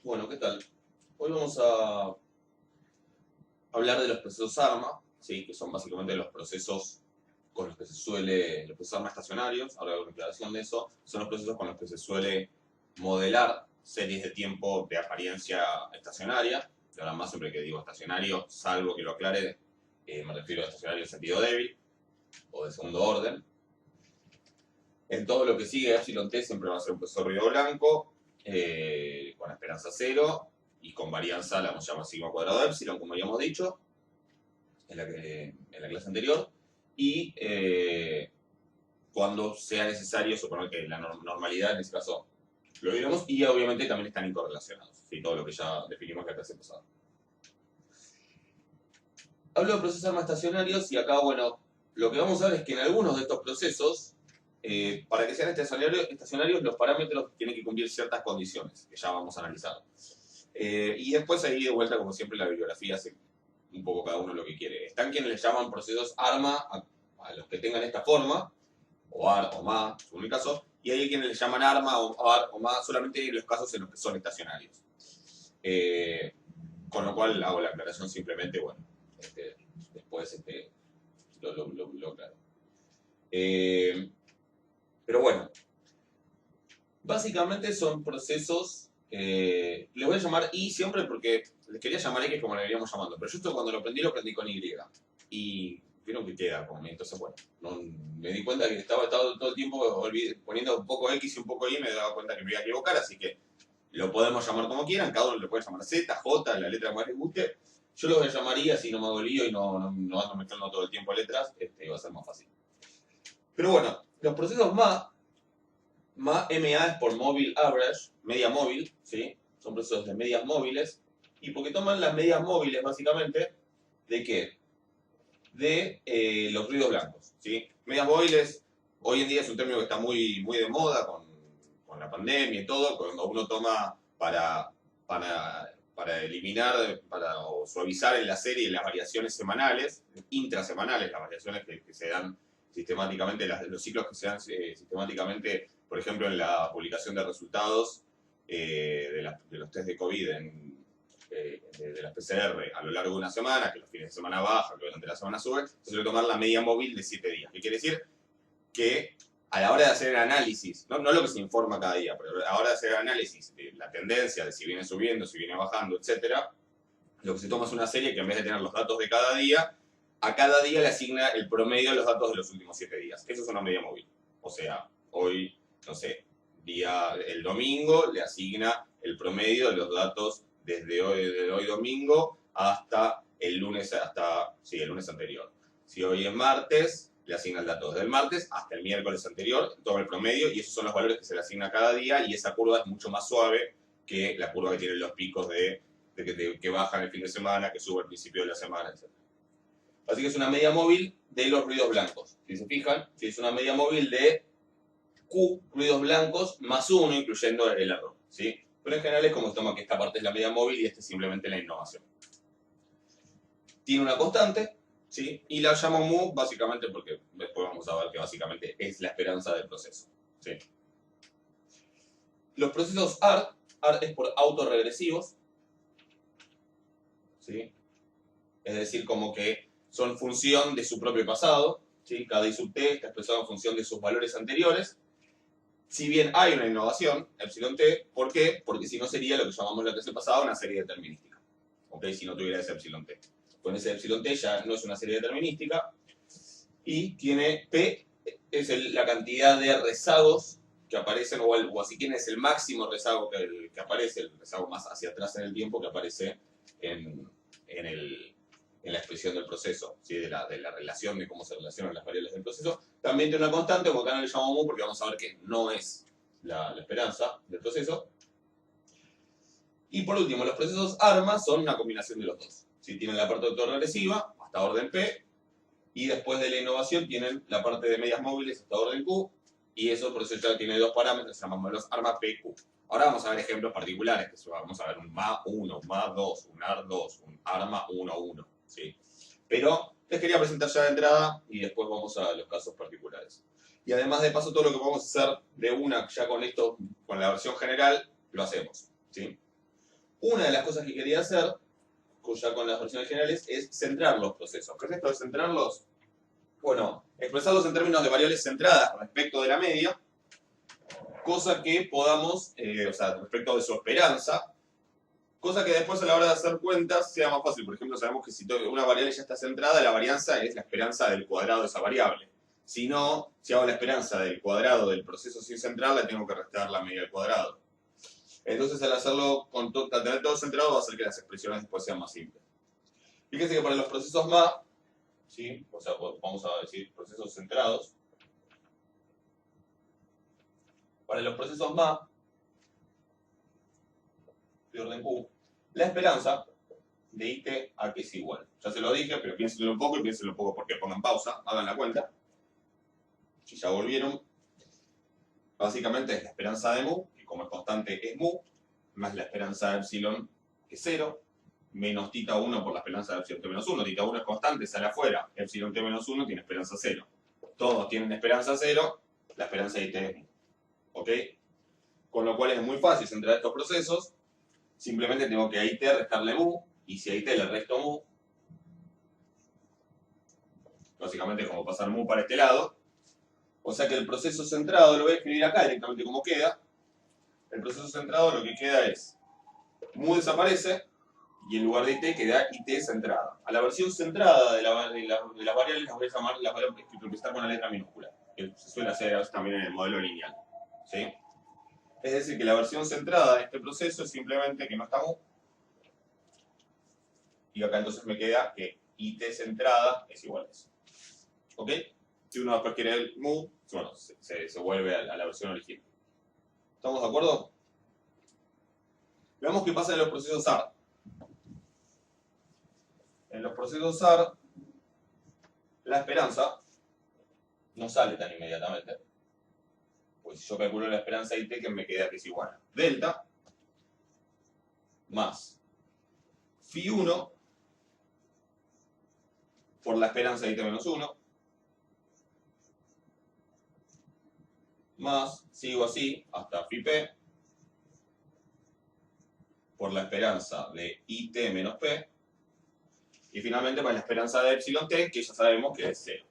Bueno, ¿qué tal? Hoy vamos a hablar de los procesos ARMA, ¿sí? Que son básicamente los procesos con los que se suele, los procesos ARMA estacionarios, ahora hago una aclaración de eso, son los procesos con los que se suele modelar series de tiempo de apariencia estacionaria. Y ahora más siempre que digo estacionario, salvo que lo aclare, me refiero a estacionario en sentido débil o de segundo orden. En todo lo que sigue epsilon t siempre va a ser un proceso ruido blanco, con esperanza cero y con varianza la vamos a llamar sigma cuadrado de epsilon, como habíamos dicho en la clase anterior. Y cuando sea necesario, suponer que la normalidad en ese caso lo diremos, y obviamente también están incorrelacionados, ¿sí? Todo lo que ya definimos en la clase pasada. Hablo de procesos ARMA estacionarios y acá, bueno, lo que vamos a ver es que en algunos de estos procesos, para que sean estacionarios, los parámetros tienen que cumplir ciertas condiciones, que ya vamos a analizar. Y después ahí de vuelta, como siempre, la bibliografía hace un poco cada uno lo que quiere. Están quienes les llaman procesos ARMA a los que tengan esta forma, o AR o MA, según el caso, y hay quienes les llaman ARMA o AR o MA solamente en los casos en los que son estacionarios. Con lo cual hago la aclaración simplemente, bueno, después lo aclaro. Pero bueno, básicamente son procesos, les voy a llamar I siempre porque les quería llamar X como le veníamos llamando, pero yo esto cuando lo aprendí con Y. Y vieron que queda como, entonces bueno, me di cuenta que estaba todo el tiempo poniendo un poco X y un poco Y, me daba cuenta que me iba a equivocar, así que lo podemos llamar como quieran, cada uno lo puede llamar Z, J, la letra que más les guste. Yo lo voy a llamar I, así no me hago lío y no ando mezclando todo el tiempo letras, va a ser más fácil. Pero bueno, los procesos MA es por Mobile Average, media móvil, ¿sí? Son procesos de medias móviles. ¿Y porque toman las medias móviles, básicamente? ¿De qué? De los ruidos blancos, ¿sí? Medias móviles, hoy en día es un término que está muy de moda con la pandemia y todo, cuando uno toma para eliminar, o suavizar en la serie las variaciones semanales, intrasemanales, las variaciones que se dan sistemáticamente, los ciclos que se dan sistemáticamente, por ejemplo, en la publicación de resultados de los test de COVID de las PCR a lo largo de una semana, que los fines de semana baja, que durante la semana sube, se suele tomar la media móvil de 7 días. ¿Qué quiere decir? Que a la hora de hacer el análisis, no lo que se informa cada día, pero a la hora de hacer el análisis de la tendencia, de si viene subiendo, si viene bajando, etc., lo que se toma es una serie que en vez de tener los datos de cada día, a cada día le asigna el promedio de los datos de los últimos 7 días. Eso es una media móvil. O sea, hoy, no sé, el domingo le asigna el promedio de los datos desde hoy domingo hasta el lunes anterior. Si hoy es martes, le asigna el dato desde el martes hasta el miércoles anterior, toma el promedio y esos son los valores que se le asigna cada día y esa curva es mucho más suave que la curva que tienen los picos que bajan el fin de semana, que sube al principio de la semana, etc. Así que es una media móvil de los ruidos blancos. Si se fijan, si es una media móvil de Q ruidos blancos más 1, incluyendo el error, ¿sí? Pero en general es como se toma que esta parte es la media móvil y esta es simplemente la innovación. Tiene una constante, ¿sí? Y la llamo mu básicamente porque después vamos a ver que básicamente es la esperanza del proceso, ¿sí? Los procesos ART es por autorregresivos, ¿sí? Es decir, como que son función de su propio pasado, ¿sí? Cada I sub t está expresado en función de sus valores anteriores. Si bien hay una innovación, epsilon t, ¿por qué? Porque si no sería lo que llamamos la clase pasada una serie determinística. ¿Ok? Si no tuviera ese epsilon t. Con ese epsilon t ya no es una serie determinística y tiene p, es la cantidad de rezagos que aparecen, o así quién es el máximo rezago que aparece, el rezago más hacia atrás en el tiempo que aparece en la expresión del proceso, ¿sí? de la relación de cómo se relacionan las variables del proceso. También tiene una constante, como acá no le llamamos mu, porque vamos a ver que no es la esperanza del proceso. Y por último, los procesos ARMA son una combinación de los dos. ¿Sí? Tienen la parte autorregresiva, hasta orden P, y después de la innovación tienen la parte de medias móviles hasta orden Q, y eso por eso ya tiene dos parámetros, llamamos los ARMA PQ. Ahora vamos a ver ejemplos particulares, que vamos a ver un MA1, un MA2, un AR2, un ARMA 1.1. ¿Sí? Pero les quería presentar ya de entrada y después vamos a los casos particulares. Y además de paso todo lo que podemos hacer de una ya con esto, con la versión general, lo hacemos. ¿Sí? Una de las cosas que quería hacer, ya con las versiones generales, es centrar los procesos. ¿Qué es esto de centrarlos? Bueno, expresarlos en términos de variables centradas respecto de la media, cosa que podamos, respecto de su esperanza, cosa que después a la hora de hacer cuentas sea más fácil. Por ejemplo, sabemos que si una variable ya está centrada, la varianza es la esperanza del cuadrado de esa variable. Si no, si hago la esperanza del cuadrado del proceso sin centrar, le tengo que restar la media al cuadrado. Entonces, al hacerlo al tener todo centrado, va a hacer que las expresiones después sean más simples. Fíjense que para los procesos más, ¿sí? O sea, vamos a decir procesos centrados. Para los procesos más, de orden Q, la esperanza de IT a que es igual. Ya se lo dije, pero piénsenlo un poco y piénsenlo un poco porque pongan pausa, hagan la cuenta. Si ya volvieron, básicamente es la esperanza de mu, que como es constante es mu, más la esperanza de epsilon, que es 0, menos tita 1 por la esperanza de epsilon t menos 1. Tita 1 es constante, sale afuera. Epsilon t menos 1 tiene esperanza 0. Todos tienen esperanza 0, la esperanza de IT es mu. ¿Ok? Con lo cual es muy fácil centrar estos procesos. Simplemente tengo que a IT restarle mu, y si a IT le resto mu, básicamente es como pasar mu para este lado. O sea que el proceso centrado, lo voy a escribir acá directamente como queda. El proceso centrado lo que queda es mu desaparece y en lugar de IT queda IT centrada. A la versión centrada de las variables las voy a llamar, las voy a representar con la letra minúscula, que se suele hacer a veces también en el modelo lineal. ¿Sí? Es decir, que la versión centrada de este proceso es simplemente que no está mu. Y acá entonces me queda que IT centrada es igual a eso. ¿Ok? Si uno después quiere el mu, bueno, se vuelve a la versión original. ¿Estamos de acuerdo? Veamos qué pasa en los procesos SAR. En los procesos SAR, la esperanza no sale tan inmediatamente. Pues si yo calculo la esperanza IT, que me queda que es igual a delta más phi 1 por la esperanza IT menos 1 más, sigo así, hasta phi p por la esperanza de IT menos P, y finalmente para la esperanza de epsilon t, que ya sabemos que es 0.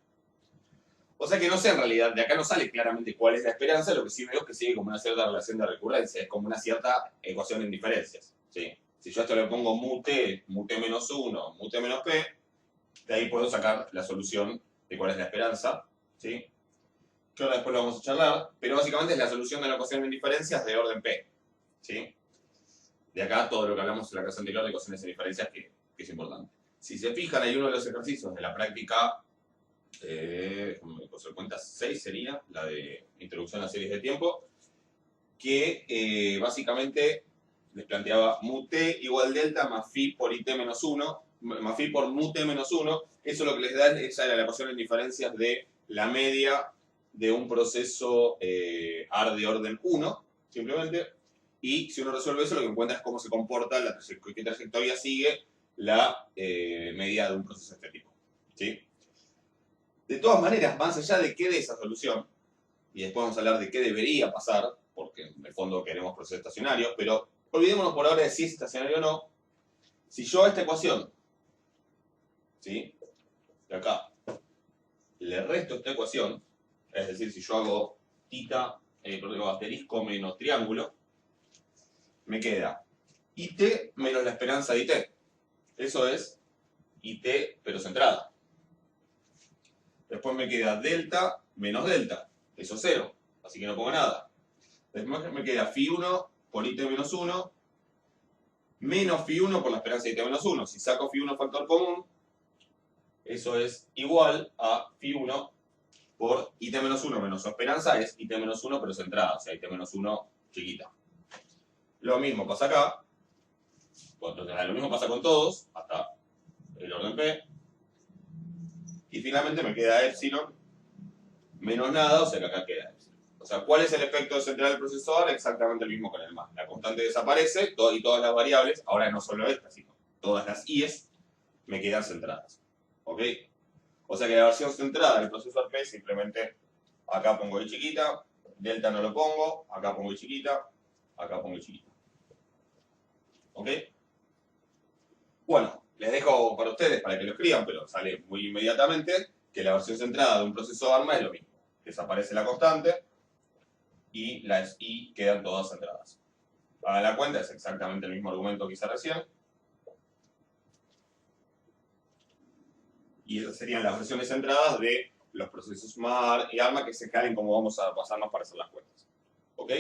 O sea que no sé en realidad, de acá no sale claramente cuál es la esperanza, lo que sí veo es que sigue como una cierta relación de recurrencia, es como una cierta ecuación en diferencias. ¿Sí? Si yo a esto le pongo mu t menos 1, mu t menos P, de ahí puedo sacar la solución de cuál es la esperanza. ¿Sí? Que ahora después lo vamos a charlar, pero básicamente es la solución de la ecuación en diferencias de orden P. ¿Sí? De acá todo lo que hablamos en la clase anterior de ecuaciones en diferencias que es importante. Si se fijan, hay uno de los ejercicios de la práctica, me puse cuenta, 6 sería, la de introducción a series de tiempo, que básicamente les planteaba mu t igual delta más phi por it menos 1, más phi por mu t menos 1, eso lo que les da, esa era la ecuación en diferencias de la media de un proceso AR de orden 1, simplemente. Y si uno resuelve eso, lo que encuentra es cómo se comporta, qué trayectoria sigue la medida de un proceso de este tipo. ¿Sí? De todas maneras, más allá de qué de esa solución, y después vamos a hablar de qué debería pasar, porque en el fondo queremos procesos estacionarios, pero olvidémonos por ahora de si es estacionario o no. Si yo a esta ecuación, ¿sí? De acá, le resto esta ecuación, es decir, si yo hago tita, asterisco menos triángulo, me queda IT menos la esperanza de IT. Eso es IT, pero centrada. Después me queda delta menos delta. Eso es 0. Así que no pongo nada. Después me queda phi 1 por IT menos 1 menos phi 1 por la esperanza de IT menos 1. Si saco phi 1 factor común, eso es igual a phi 1 por IT menos 1 menos su esperanza es IT menos 1 pero centrada. O sea, IT menos 1 chiquita. Lo mismo pasa acá. Entonces, lo mismo pasa con todos, hasta el orden P. Y finalmente me queda epsilon menos nada, o sea que acá queda epsilon. O sea, ¿cuál es el efecto central del procesador? Exactamente el mismo con el más. La constante desaparece y todas las variables, ahora no solo esta, sino todas las i's, me quedan centradas. ¿Ok? O sea que la versión centrada del procesor P simplemente acá pongo i chiquita, delta no lo pongo, acá pongo i chiquita, acá pongo i chiquita. ¿Ok? Bueno, les dejo para ustedes para que lo escriban, pero sale muy inmediatamente que la versión centrada de un proceso ARMA es lo mismo. Desaparece la constante y las I quedan todas centradas. Hagan la cuenta, es exactamente el mismo argumento que hice recién. Y esas serían las versiones centradas de los procesos MAR y ARMA que se caen como vamos a pasarnos para hacer las cuentas. ¿Ok?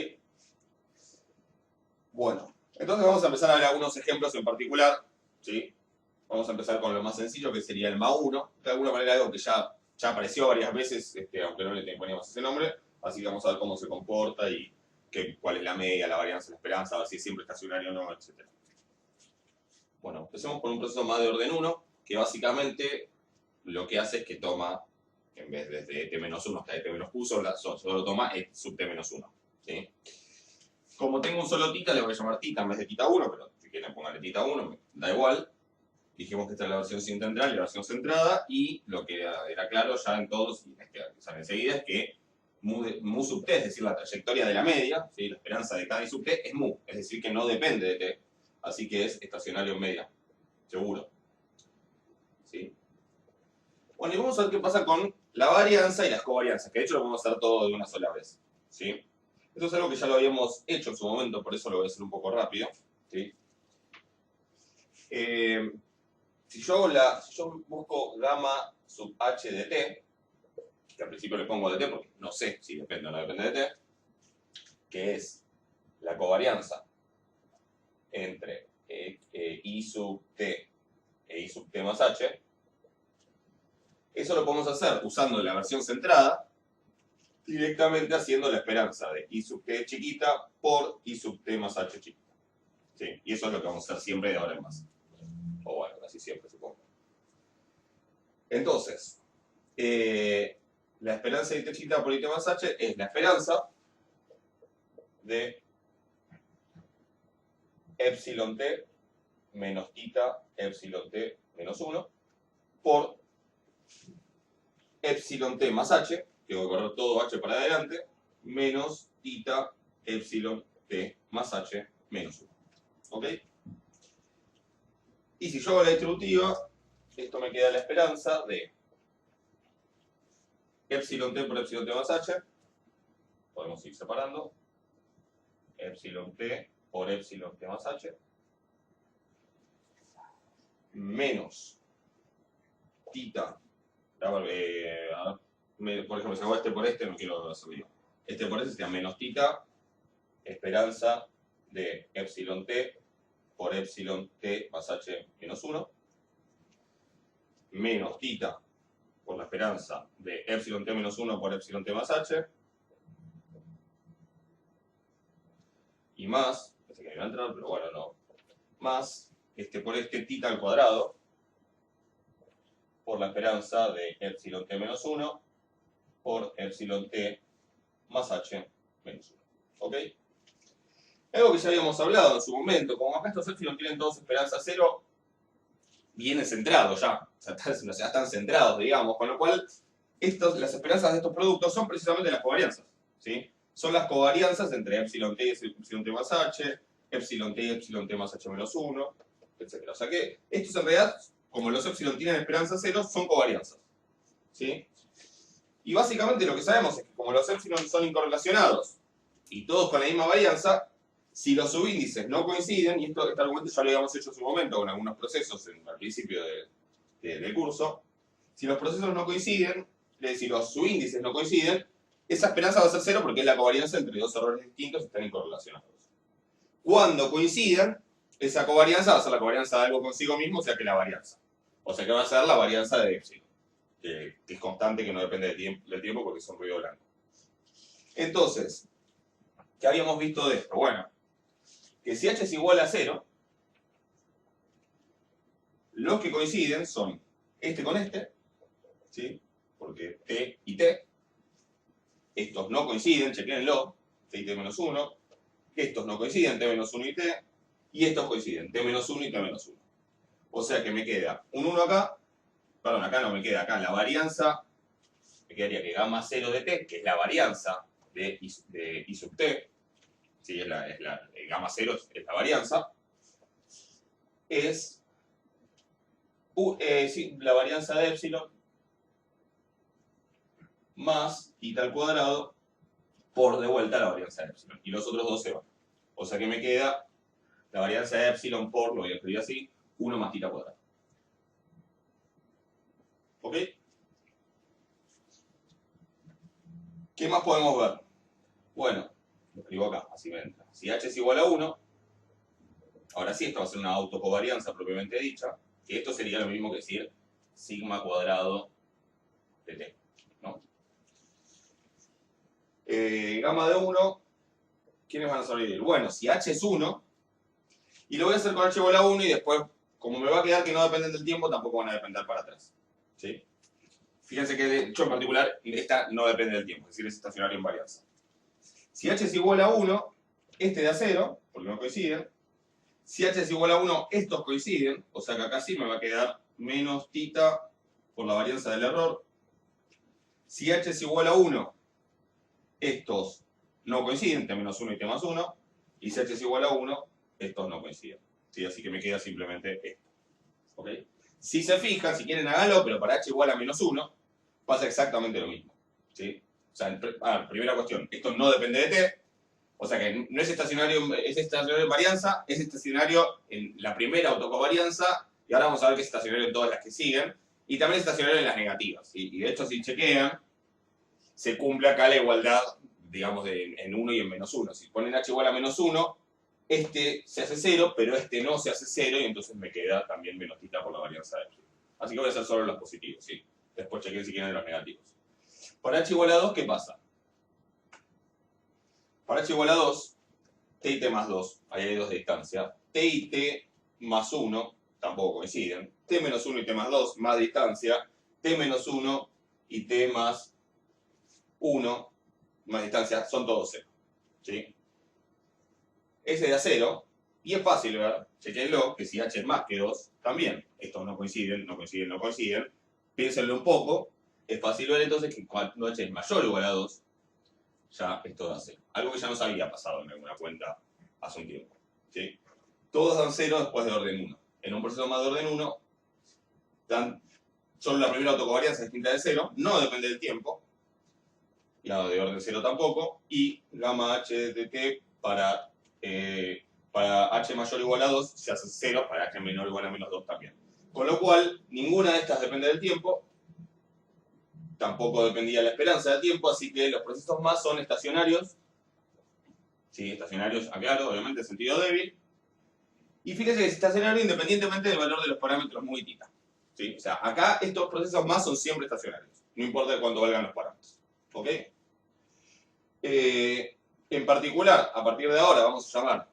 Bueno, entonces vamos a empezar a ver algunos ejemplos en particular. ¿Sí? Vamos a empezar con lo más sencillo, que sería el MA1. De alguna manera algo que ya apareció varias veces, aunque no le poníamos ese nombre. Así que vamos a ver cómo se comporta y cuál es la media, la varianza, la esperanza, a ver si es siempre estacionario o no, etc. Bueno, empecemos con un proceso MA de orden 1, que básicamente lo que hace es que toma, en vez de t-1 hasta t-q, solo toma e sub t-1. ¿Sí? Como tengo un solo tita, le voy a llamar tita en vez de tita 1, pero si quieren ponganle tita 1, me da igual. Dijimos que esta es la versión sin central y la versión centrada, y lo que era claro ya en todos, y sale enseguida, es que mu sub t, es decir, la trayectoria de la media, ¿sí? La esperanza de cada i sub t es mu, es decir, que no depende de t, así que es estacionario en media, seguro. ¿Sí? Bueno, y vamos a ver qué pasa con la varianza y las covarianzas, que de hecho lo vamos a hacer todo de una sola vez. ¿Sí? Esto es algo que ya lo habíamos hecho en su momento, por eso lo voy a hacer un poco rápido. ¿Sí? Si yo busco gamma sub h de t, que al principio le pongo de t porque no sé si depende o no depende de t, que es la covarianza entre i sub t e i sub t más h, eso lo podemos hacer usando la versión centrada, directamente haciendo la esperanza de i sub t chiquita por i sub t más h chiquita. ¿Sí? Y eso es lo que vamos a hacer siempre de ahora en más. O bueno, casi siempre, supongo. Entonces, la esperanza de i t chiquita por i t más h es la esperanza de epsilon t menos tita epsilon t menos 1 por epsilon t más h, que voy a correr todo h para adelante, menos tita epsilon t más h menos 1. ¿Ok? Y si yo hago la distributiva, esto me queda la esperanza de epsilon t por epsilon t más h, podemos ir separando, epsilon t por epsilon t más h, menos tita, por ejemplo, si hago este por este, no quiero hacerlo yo. Este por este sería menos tita, esperanza de epsilon t por epsilon t más h menos 1, menos tita por la esperanza de epsilon t menos 1 por epsilon t más h, y más, pensé que iba a entrar, pero bueno, no, más por este tita al cuadrado por la esperanza de epsilon t menos 1 por epsilon t más h menos 1. ¿Ok? Algo que ya habíamos hablado en su momento, como acá estos epsilon tienen todos esperanza 0, vienen centrados ya, o sea, están centrados, digamos, con lo cual las esperanzas de estos productos son precisamente las covarianzas, ¿sí? Son las covarianzas entre epsilon t y epsilon t más h, epsilon t y epsilon t más h menos 1, etc. O sea que estos en realidad, como los epsilon tienen esperanza 0, son covarianzas, ¿sí? Y básicamente lo que sabemos es que como los epsilon son incorrelacionados y todos con la misma varianza, si los subíndices no coinciden, y este argumento ya lo habíamos hecho en su momento con algunos procesos al principio del curso, si los procesos no coinciden, es decir, los subíndices no coinciden, esa esperanza va a ser 0 porque es la covarianza entre dos errores distintos que están incorrelacionados. Cuando coincidan, esa covarianza va a ser la covarianza de algo consigo mismo, o sea que la varianza. O sea que va a ser la varianza de epsilon, que es constante, que no depende del tiempo porque es un ruido blanco. Entonces, ¿qué habíamos visto de esto? Bueno, que si h es igual a 0, los que coinciden son este con este, ¿sí? Porque t y t, estos no coinciden, chequenlo, t y t menos 1, estos no coinciden, t menos 1 y t, y estos coinciden, t menos 1 y t menos 1. O sea que me queda un 1 acá, perdón, acá no me queda, acá en la varianza, me quedaría que gamma 0 de t, que es la varianza de i sub t, ¿sí? El gamma 0 es la varianza, es Sí, la varianza de epsilon más θ al cuadrado por de vuelta la varianza de epsilon. Y los otros dos se van. O sea que me queda la varianza de epsilon por, lo voy a escribir así, 1 más θ cuadrado. ¿Ok? ¿Qué más podemos ver? Bueno, lo escribo acá, así me entra. Si h es igual a 1, ahora sí esto va a ser una autocovarianza propiamente dicha, que esto sería lo mismo que decir sigma cuadrado de t, ¿no? Gamma de 1, ¿quiénes van a sobrevivir? Bueno, si h es 1, y lo voy a hacer con h igual a 1 y después, como me va a quedar que no dependen del tiempo, tampoco van a depender para atrás. ¿Sí? Fíjense que de hecho en particular esta no depende del tiempo, es decir, es estacionario en varianza. Si h es igual a 1, este da 0, porque no coinciden. Si h es igual a 1, estos coinciden, o sea que acá sí me va a quedar menos θ por la varianza del error. Si h es igual a 1, estos no coinciden, t menos 1 y t más 1. Y si h es igual a 1, estos no coinciden. ¿Sí? Así que me queda simplemente esto. ¿Ok? Si se fijan, si quieren háganlo, pero para h igual a menos 1, pasa exactamente lo mismo. ¿Sí? O sea, primera cuestión, esto no depende de t, o sea que no es estacionario, es estacionario en varianza, es estacionario en la primera autocovarianza, y ahora vamos a ver que es estacionario en todas las que siguen, y también es estacionario en las negativas. Y de hecho, si chequean, se cumple acá la igualdad, digamos, en 1 y en menos 1. Si ponen h igual a menos 1, este se hace 0, pero este no se hace 0, y entonces me queda también menos θ por la varianza de epsilon. Así que voy a hacer solo los positivos, ¿sí? Después chequen si quieren los negativos. Para h igual a 2, ¿qué pasa? Para h igual a 2, t y t más 2, ahí hay 2 de distancia. T y t más 1 tampoco coinciden. T menos 1 y t más 2, más distancia. T menos 1 y t más 1, más distancia, son todos 0. ¿Sí? Ese da 0, y es fácil ver, chequenlo, que si h es más que 2, también. Estos no coinciden, no coinciden, no coinciden. Piénsenlo un poco. Es fácil ver entonces que cuando h es mayor o igual a 2, ya esto da 0. Algo que ya nos había pasado en alguna cuenta hace un tiempo. ¿Sí? Todos dan 0 después de orden 1. En un proceso más de orden 1, dan solo la primera autocovarianza distinta de 0, no depende del tiempo, la de orden 0 tampoco, y gamma h de t para h mayor o igual a 2 se hace 0, para h menor o igual a menos 2 también. Con lo cual, ninguna de estas depende del tiempo, tampoco dependía la esperanza del tiempo, así que los procesos más son estacionarios. Sí, estacionarios, aclaro, obviamente, en sentido débil. Y fíjense que es estacionario independientemente del valor de los parámetros muy θ. ¿Sí? O sea, acá estos procesos más son siempre estacionarios, no importa cuánto valgan los parámetros. ¿Ok? En particular, a partir de ahora vamos a llamar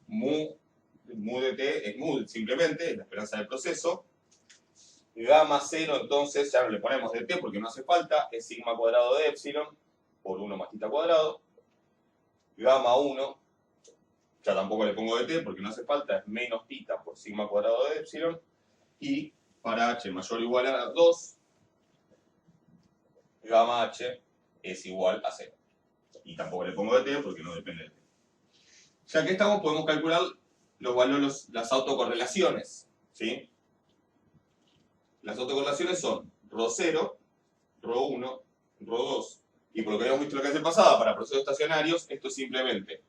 mu de t, es mu simplemente, es la esperanza del proceso. Gamma 0, entonces, ya no le ponemos de t porque no hace falta, es sigma cuadrado de epsilon por 1 más θ cuadrado. Gamma 1, ya tampoco le pongo de t porque no hace falta, es menos θ por sigma cuadrado de epsilon. Y para h mayor o igual a 2, gamma h es igual a 0. Y tampoco le pongo de t porque no depende de t. Ya que estamos, podemos calcular los valores, las autocorrelaciones. ¿Sí? Las autocorrelaciones son ρ0, ρ1, ρ2. Y por lo que habíamos visto en la clase pasada, para procesos estacionarios, esto es simplemente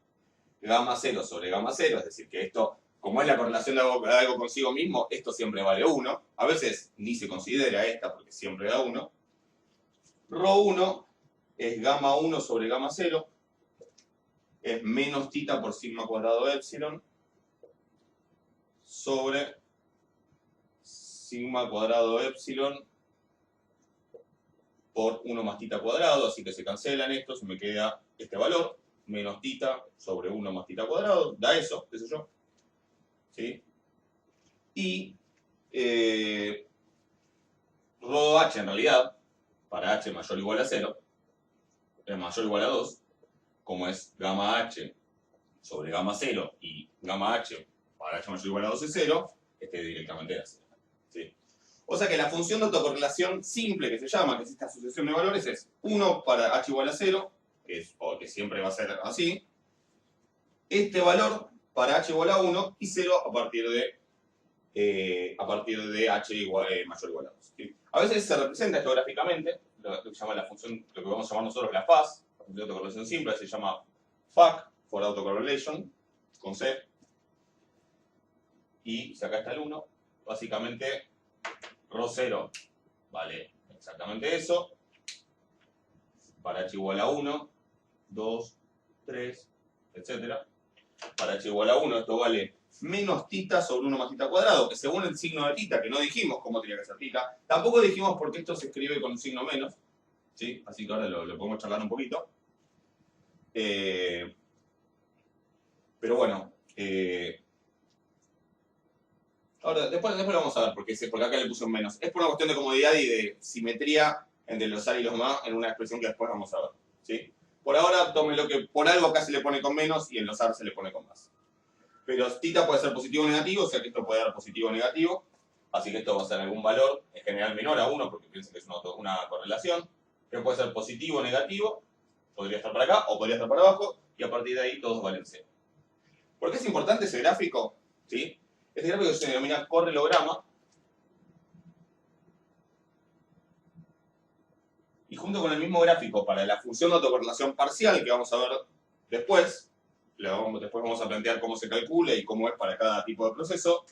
gamma 0 sobre gamma 0, es decir, que esto, como es la correlación de algo consigo mismo, esto siempre vale 1. A veces ni se considera esta porque siempre da 1. ρ1 es gamma 1 sobre gamma 0, es menos θ por sigma cuadrado de epsilon sobre sigma cuadrado de epsilon por 1 más θ cuadrado, así que se cancelan estos y me queda este valor, menos θ sobre 1 más θ cuadrado, da eso, qué sé yo. ¿Sí? Y ρh en realidad, para h mayor o igual a 0, es mayor o igual a 2, como es gamma h sobre gamma 0 y gamma h para h mayor o igual a 2 es 0, este directamente da 0. ¿Sí? O sea que la función de autocorrelación simple que se llama, que es esta asociación de valores, es 1 para h igual a 0, que siempre va a ser así. Este valor para h igual a 1 y 0 a partir de h mayor o igual a 2. ¿Sí? A veces se representa esto gráficamente, lo que se llama la función, lo que vamos a llamar nosotros la FAS, la función de autocorrelación simple, se llama FAC, for autocorrelation, con C. Y si acá está el 1, básicamente ρ0 vale exactamente eso. Para h igual a 1, 2, 3, etc. Para h igual a 1 esto vale menos tita sobre 1 más tita cuadrado, que según el signo de tita, que no dijimos cómo tenía que ser tita, tampoco dijimos por qué esto se escribe con un signo menos, ¿sí? Así que ahora lo podemos charlar un poquito. Pero bueno, ahora después lo vamos a ver, porque acá le puse un menos. Es por una cuestión de comodidad y de simetría entre los AR y los MA en una expresión que después vamos a ver, ¿sí? Por ahora, tómelo que por algo acá se le pone con menos y en los AR se le pone con más. Pero tita puede ser positivo o negativo, o sea que esto puede dar positivo o negativo. Así que esto va a ser algún valor, en general menor a 1, porque piensen que es una correlación. Que puede ser positivo o negativo, podría estar para acá o podría estar para abajo, y a partir de ahí todos valen 0. ¿Por qué es importante ese gráfico? ¿Sí? Este gráfico se denomina correlograma. Y junto con el mismo gráfico para la función de autocorrelación parcial, que vamos a ver después, después vamos a plantear cómo se calcula y cómo es para cada tipo de proceso,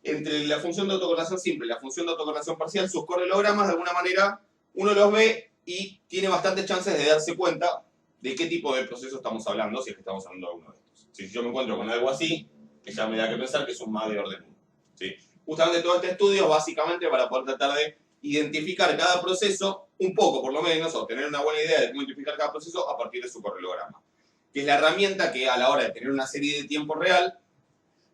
entre la función de autocorrelación simple y la función de autocorrelación parcial, sus correlogramas de alguna manera uno los ve y tiene bastantes chances de darse cuenta de qué tipo de proceso estamos hablando, si es que estamos hablando de uno de estos. Si yo me encuentro con algo así, que ya me da que pensar que es un MA de orden 1. ¿Sí? Justamente todo este estudio básicamente para poder tratar de identificar cada proceso, un poco por lo menos, o tener una buena idea de cómo identificar cada proceso a partir de su correlograma. Que es la herramienta que a la hora de tener una serie de tiempo real,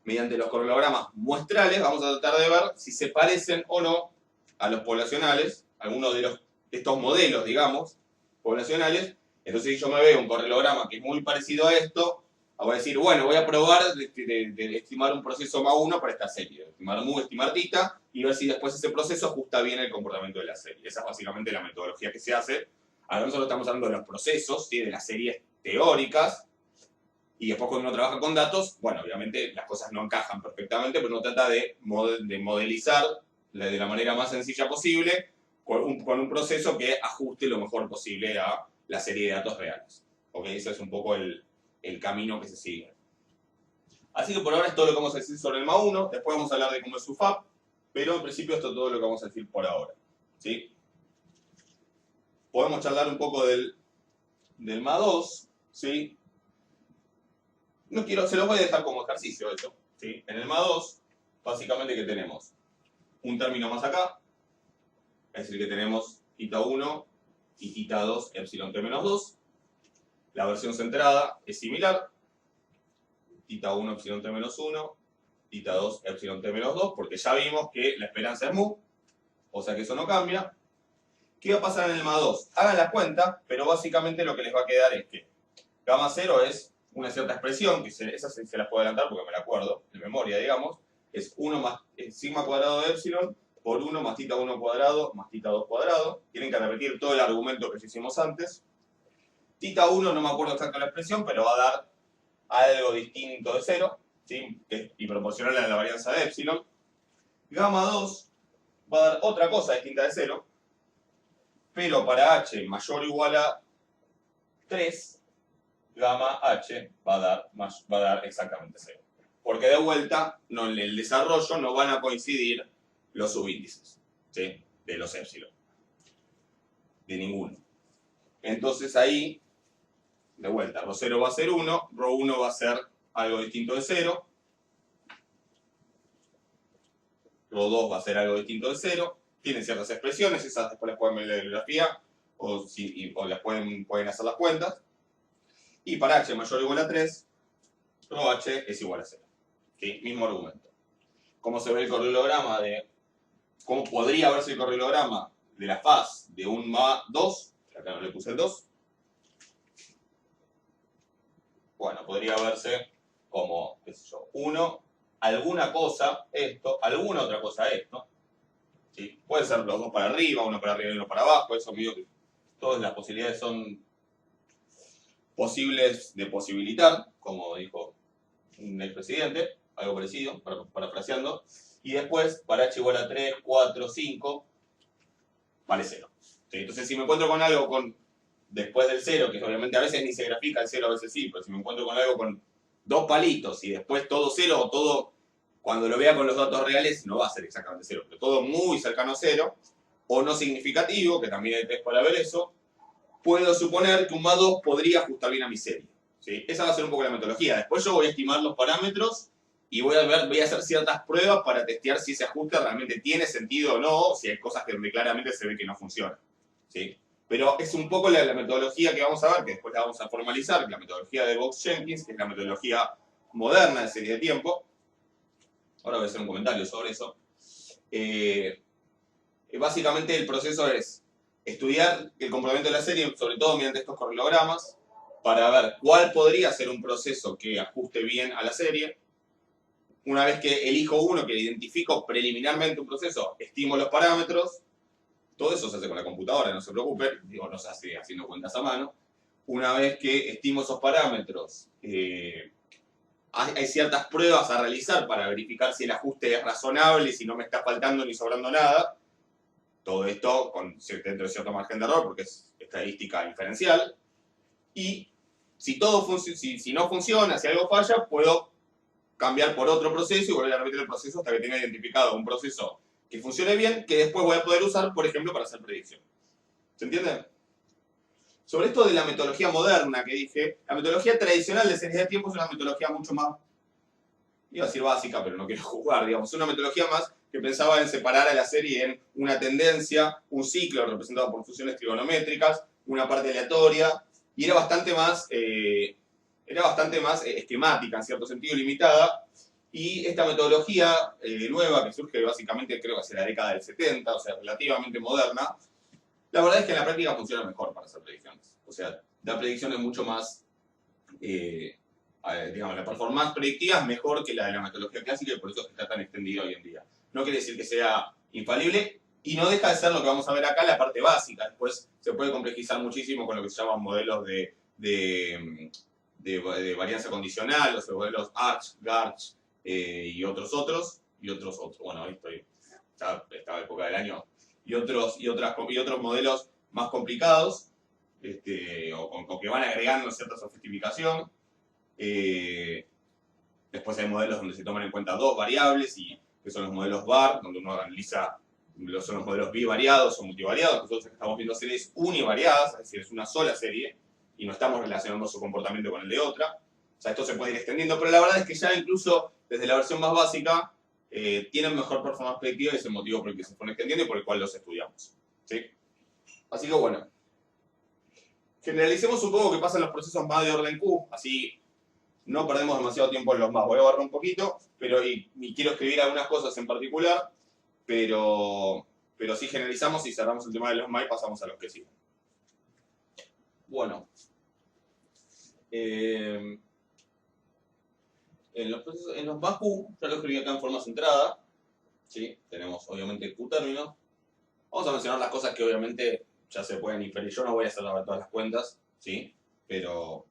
mediante los correlogramas muestrales, vamos a tratar de ver si se parecen o no a los poblacionales, algunos de estos modelos, digamos, poblacionales. Entonces, si yo me veo un correlograma que es muy parecido a esto, voy a decir, bueno, voy a probar de estimar un proceso MA1 para esta serie. Estimar mu, estimar tita, y ver si después ese proceso ajusta bien el comportamiento de la serie. Esa es básicamente la metodología que se hace. Ahora nosotros estamos hablando de los procesos, ¿sí? De las series teóricas, y después cuando uno trabaja con datos, bueno, obviamente las cosas no encajan perfectamente, pero uno trata de modelizar de la manera más sencilla posible con un proceso que ajuste lo mejor posible a la serie de datos reales. ¿Ok? Ese es un poco el camino que se sigue. Así que por ahora es todo lo que vamos a decir sobre el MA1, después vamos a hablar de cómo es su FAP, pero en principio esto es todo lo que vamos a decir por ahora. ¿Sí? Podemos charlar un poco del MA2, ¿sí? No quiero, se los voy a dejar como ejercicio eso. ¿Sí? En el MA2, básicamente que tenemos un término más acá, es decir que tenemos tita 1 y tita 2 epsilon t menos 2. La versión centrada es similar, tita 1 epsilon t menos 1, tita 2 epsilon t menos 2, porque ya vimos que la esperanza es mu, o sea que eso no cambia. ¿Qué va a pasar en el MA2? Hagan la cuenta, pero básicamente lo que les va a quedar es que gamma 0 es una cierta expresión, que esa se las puedo adelantar porque me la acuerdo, de memoria, digamos, es 1 más sigma cuadrado de epsilon por 1 más tita 1 cuadrado más tita 2 cuadrado. Tienen que repetir todo el argumento que ya hicimos antes. Tita 1, no me acuerdo exacto la expresión, pero va a dar algo distinto de 0, ¿sí? Y proporcional a la varianza de epsilon. Gamma 2 va a dar otra cosa distinta de 0, pero para h mayor o igual a 3, gamma h va a dar exactamente 0. Porque de vuelta, en el desarrollo no van a coincidir los subíndices, ¿sí? De los epsilon. De ninguno. Entonces ahí, de vuelta, ρ0 va a ser 1, ρ1 va a ser algo distinto de 0, ρ2 va a ser algo distinto de 0. Tienen ciertas expresiones, esas después las pueden ver en la bibliografía o las pueden hacer las cuentas. Y para h mayor o igual a 3, ρh es igual a 0. ¿Sí? Mismo argumento. ¿Cómo se ve el correlograma cómo podría verse el correlograma de la faz de un MA2? Acá no le puse el 2. Bueno, podría verse como, qué sé yo, 1, alguna cosa esto, alguna otra cosa esto. ¿Sí? Pueden ser los dos para arriba, uno para arriba y uno para abajo, eso medio que todas las posibilidades son posibles de posibilitar, como dijo un expresidente, algo parecido, parafraseando, y después para h igual a 3, 4, 5, vale 0. ¿Sí? Entonces si me encuentro con algo después del 0, que obviamente a veces ni se grafica el 0, a veces sí, pero si me encuentro con algo con 2 palitos y después todo 0 o todo, cuando lo vea con los datos reales, no va a ser exactamente 0, pero todo muy cercano a 0, o no significativo, que también hay test para ver eso, puedo suponer que un más 2 podría ajustar bien a mi serie. ¿Sí? Esa va a ser un poco la metodología. Después yo voy a estimar los parámetros y voy a hacer ciertas pruebas para testear si ese ajuste realmente tiene sentido o no, o si hay cosas que claramente se ve que no funcionan. ¿Sí? Pero es un poco la metodología que vamos a ver, que después la vamos a formalizar, la metodología de Box-Jenkins, que es la metodología moderna de serie de tiempo. Ahora voy a hacer un comentario sobre eso. Básicamente el proceso es estudiar el comportamiento de la serie, sobre todo mediante estos correlogramas, para ver cuál podría ser un proceso que ajuste bien a la serie. Una vez que elijo uno, que identifico preliminarmente un proceso, estimo los parámetros. Todo eso se hace con la computadora, no se preocupen, digo, no se hace haciendo cuentas a mano. Una vez que estimo esos parámetros, hay ciertas pruebas a realizar para verificar si el ajuste es razonable, si no me está faltando ni sobrando nada. Todo esto dentro de cierto margen de error, porque es estadística inferencial. Y si no funciona, si algo falla, puedo cambiar por otro proceso y volver a repetir el proceso hasta que tenga identificado un proceso que funcione bien, que después voy a poder usar, por ejemplo, para hacer predicción. ¿Se entiende? Sobre esto de la metodología moderna que dije, la metodología tradicional de series de tiempo es una metodología mucho más, iba a decir básica, pero no quiero jugar, digamos, es una metodología más que pensaba en separar a la serie en una tendencia, un ciclo representado por funciones trigonométricas, una parte aleatoria, y era bastante más esquemática, en cierto sentido, limitada. Y esta metodología nueva, que surge básicamente creo que hacia la década del 70, o sea, relativamente moderna, la verdad es que en la práctica funciona mejor para hacer predicciones. O sea, da predicciones mucho más, digamos, la performance predictiva es mejor que la de la metodología clásica y por eso está tan extendida hoy en día. No quiere decir que sea infalible y no deja de ser lo que vamos a ver acá, la parte básica. Después se puede complejizar muchísimo con lo que se llaman modelos de varianza condicional, los modelos Arch, Garch y otros. Bueno, ahí estoy, ya estaba la época del año. Y otros modelos más complicados, o que van agregando cierta sofisticación. Después hay modelos donde se toman en cuenta dos variables, que son los modelos VAR, donde uno analiza, son los modelos bivariados o multivariados. Nosotros estamos viendo series univariadas, es decir, es una sola serie, y no estamos relacionando su comportamiento con el de otra. O sea, esto se puede ir extendiendo, pero la verdad es que ya incluso desde la versión más básica tienen mejor performance predictiva y es el motivo por el que se pone extendiendo y por el cual los estudiamos. ¿Sí? Así que bueno, generalicemos un poco qué pasa en los procesos más de orden Q, así no perdemos demasiado tiempo en los más. Voy a borrar un poquito, pero y quiero escribir algunas cosas en particular, pero si generalizamos y cerramos el tema de los más y pasamos a los que siguen. Bueno. En los más Q, ya lo escribí acá en forma centrada, ¿sí? Tenemos obviamente Q términos. Vamos a mencionar las cosas que obviamente ya se pueden inferir. Yo no voy a hacer todas las cuentas, ¿sí? Pero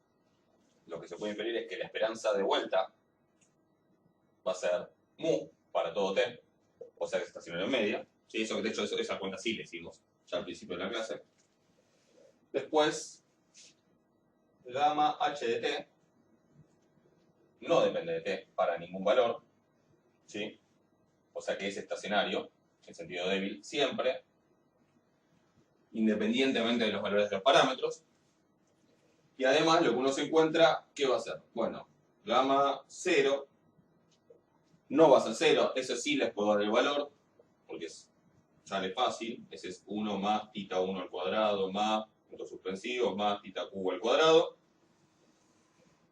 lo que se puede inferir es que la esperanza de vuelta va a ser mu para todo t, o sea que es estacionario en media. ¿Sí? Eso, de hecho, esa cuenta sí le hicimos ya al principio de la clase. Después, gamma h de t no depende de t para ningún valor, ¿sí? O sea que es estacionario, en sentido débil, siempre, independientemente de los valores de los parámetros. Y además, lo que uno se encuentra, ¿qué va a ser? Bueno, gamma 0 no va a ser 0, eso sí les puedo dar el valor, porque sale fácil, ese es 1 más tita 1 al cuadrado más puntos suspensivos más tita q al cuadrado.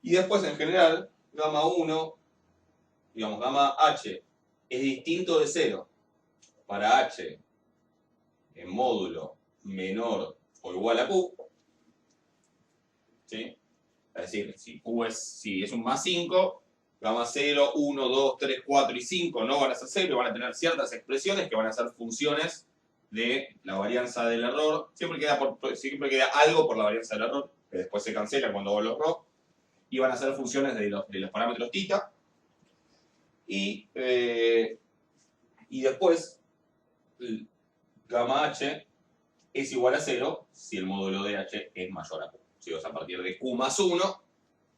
Y después, en general, gamma 1, digamos, gamma h es distinto de 0 para h en módulo menor o igual a q, ¿sí? Es decir, si es un más 5, gamma 0, 1, 2, 3, 4 y 5 no van a ser 0, van a tener ciertas expresiones que van a ser funciones de la varianza del error. Siempre queda algo por la varianza del error, que después se cancela cuando hago los RO. y van a ser funciones de los parámetros θ. Y después, gamma h es igual a 0 si el módulo de h es mayor a q. Si o sea, a partir de q más 1,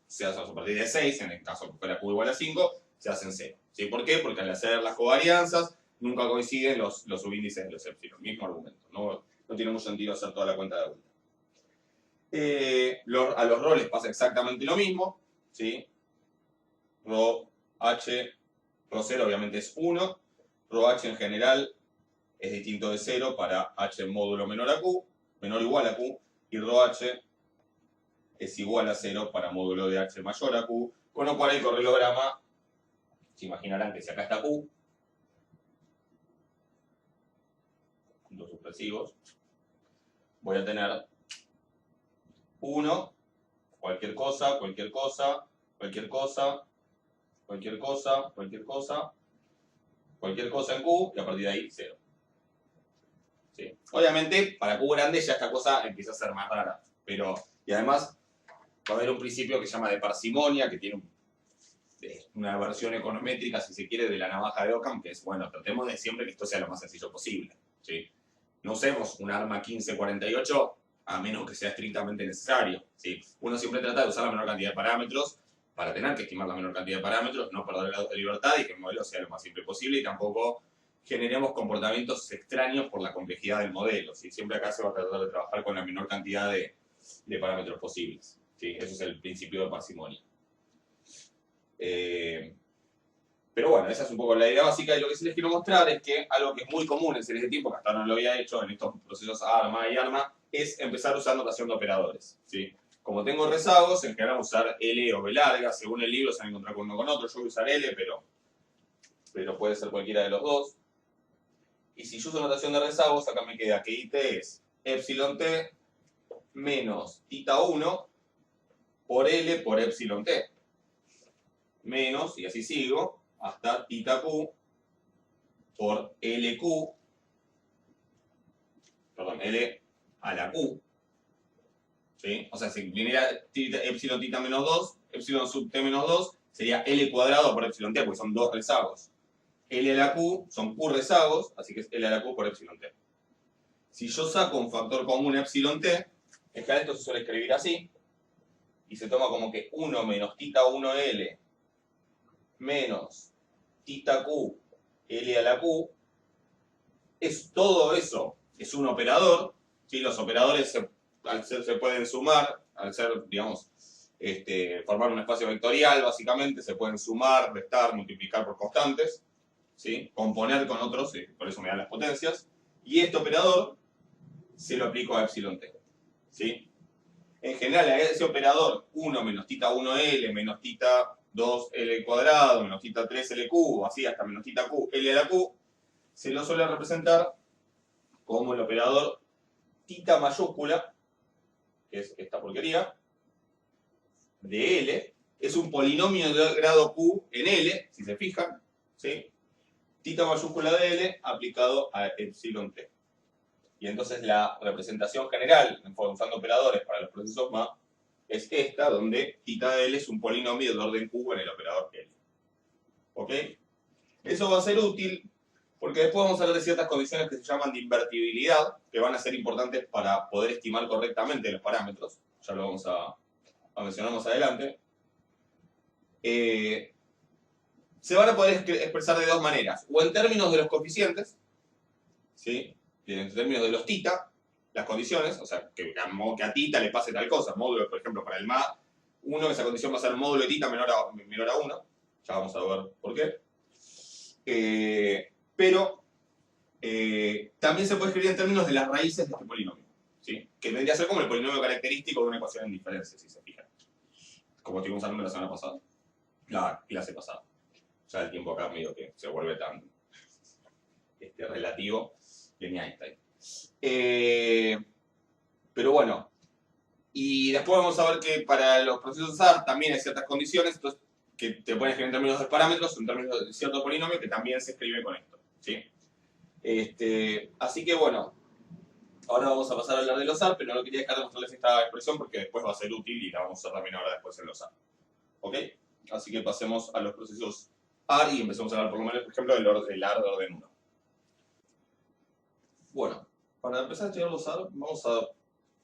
se hace a partir de 6, en el caso que fuera q igual a 5, se hacen 0. ¿Sí? ¿Por qué? Porque al hacer las covarianzas nunca coinciden los subíndices de los épsilon. Mismo argumento. No tiene mucho sentido hacer toda la cuenta de vuelta. A los roles pasa exactamente lo mismo. ¿Sí? Rho h, Rho 0 obviamente es 1. Rho h en general es distinto de 0 para h módulo menor a q, menor o igual a q, y Rho h es igual a 0 para módulo de h mayor a q, con lo cual el correlograma, se imaginarán que si acá está q, puntos supresivos, voy a tener 1, cualquier cosa, cualquier cosa, cualquier cosa, cualquier cosa, cualquier cosa, cualquier cosa en q, y a partir de ahí 0. ¿Sí? Obviamente, para q grande ya esta cosa empieza a ser más rara, pero, y además va a haber un principio que se llama de parsimonia, que tiene una versión econométrica, si se quiere, de la navaja de Occam, que es, bueno, tratemos de siempre que esto sea lo más sencillo posible. ¿Sí? No usemos un arma 1548 a menos que sea estrictamente necesario. ¿Sí? Uno siempre trata de usar la menor cantidad de parámetros para tener que estimar la menor cantidad de parámetros, no perder grados de libertad y que el modelo sea lo más simple posible y tampoco generemos comportamientos extraños por la complejidad del modelo. ¿Sí? Siempre acá se va a tratar de trabajar con la menor cantidad de parámetros posibles. ¿Sí? Eso es el principio de parsimonia. Pero bueno, esa es un poco la idea básica y lo que sí les quiero mostrar es que algo que es muy común en series de tiempo, que hasta ahora no lo había hecho en estos procesos ARMA y ARMA, es empezar a usar notación de operadores. ¿Sí? Como tengo rezagos, en general usar L o B larga, según el libro se van a encontrar con uno con otro, yo voy a usar L, pero puede ser cualquiera de los dos. Y si yo uso notación de rezagos, acá me queda que IT es epsilon t menos θ1 por L por epsilon t. Menos, y así sigo, hasta θq por LQ, perdón, L a la Q. ¿Sí? O sea, si viniera epsilon θ menos 2, epsilon sub t menos 2, sería L cuadrado por epsilon t, porque son dos rezagos. L a la Q son Q rezagos, así que es L a la Q por epsilon t. Si yo saco un factor común epsilon t, es que esto se suele escribir así, y se toma como que 1 menos θ1L menos θq L a la Q, es todo eso, es un operador, ¿sí? Los operadores se pueden sumar, al ser, digamos, formar un espacio vectorial, básicamente, se pueden sumar, restar, multiplicar por constantes, ¿sí? Componer con otros, por eso me dan las potencias, y este operador se lo aplico a epsilon t, ¿sí? En general, a ese operador 1 menos θ1L menos θ2L cuadrado menos θ3LQ, así hasta menos θQ L a la Q, se lo suele representar como el operador θ mayúscula, que es esta porquería, de L, es un polinomio de grado Q en L, si se fijan, ¿sí? Θ mayúscula de L aplicado a epsilon t. Y entonces la representación general, usando operadores para los procesos MA, es esta, donde θ de L es un polinomio de orden Q en el operador L. ¿Ok? Eso va a ser útil porque después vamos a hablar de ciertas condiciones que se llaman de invertibilidad, que van a ser importantes para poder estimar correctamente los parámetros. Ya lo vamos a mencionar más adelante. Se van a poder expresar de dos maneras. O en términos de los coeficientes, ¿sí? En términos de los θ, las condiciones, o sea, que a θ le pase tal cosa. Módulo, por ejemplo, para el MA 1, esa condición va a ser módulo de θ menor a 1. Ya vamos a ver por qué. Pero también se puede escribir en términos de las raíces de este polinomio, ¿sí? Que vendría a ser como el polinomio característico de una ecuación en diferencia, si se fijan. Como estuvimos hablando la semana pasada, la clase pasada. Ya el tiempo acá medio que se vuelve tan relativo de Einstein. Pero bueno, y después vamos a ver que para los procesos SAR también hay ciertas condiciones, entonces, que te pueden escribir en términos de parámetros, en términos de cierto polinomio, que también se escribe con esto, ¿sí? Así que bueno, ahora vamos a pasar a hablar de los SAR, pero no quería dejar de mostrarles esta expresión porque después va a ser útil y la vamos a usar también ahora después en los SAR. ¿Ok? Así que pasemos a los procesos AR y empecemos a hablar por lo menos, por ejemplo, del AR de orden 1. Bueno, para empezar a estudiar los AR, vamos a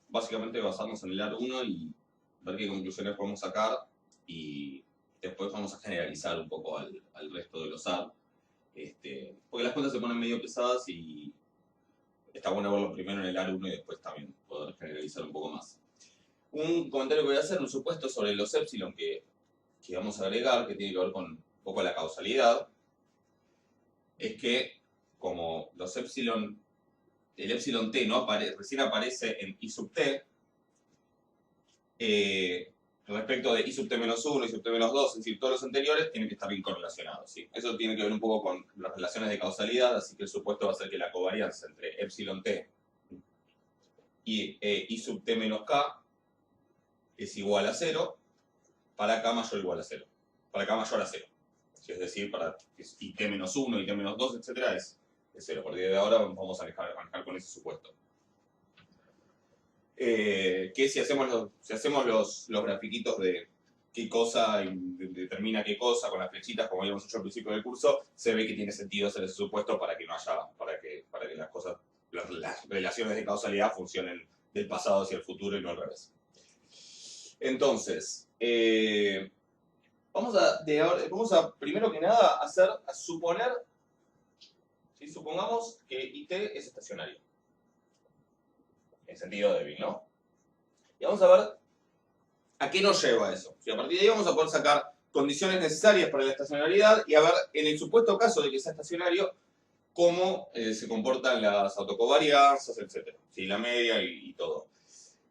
básicamente basarnos en el AR 1 y ver qué conclusiones podemos sacar y después vamos a generalizar un poco al resto de los AR. Porque las cuentas se ponen medio pesadas y está bueno verlo primero en el AR 1 y después también poder generalizar un poco más. Un comentario que voy a hacer, un supuesto sobre los epsilon que vamos a agregar, que tiene que ver con un poco la causalidad, es que como los epsilon, el epsilon t no recién aparece en I sub t, respecto de I sub t menos 1, I sub t menos 2, es decir, todos los anteriores tienen que estar bien correlacionados, ¿sí? Eso tiene que ver un poco con las relaciones de causalidad, así que el supuesto va a ser que la covarianza entre epsilon t y I sub t menos k es igual a 0 para k mayor o igual a 0. Para k mayor a 0. Es decir, para it menos 1, it menos 2, etc. es 0. A partir de ahora vamos a manejar con ese supuesto. Que si hacemos los grafiquitos de qué cosa determina qué cosa con las flechitas, como habíamos hecho al principio del curso, se ve que tiene sentido hacer ese supuesto para que no haya, para que las cosas, las relaciones de causalidad funcionen del pasado hacia el futuro y no al revés. Entonces, vamos a primero que nada a suponer, ¿sí? Supongamos que IT es estacionario. En sentido débil, ¿no? Y vamos a ver a qué nos lleva eso. Y a partir de ahí vamos a poder sacar condiciones necesarias para la estacionariedad y a ver, en el supuesto caso de que sea estacionario, cómo se comportan las autocovarianzas, etc. ¿Sí? La media y todo.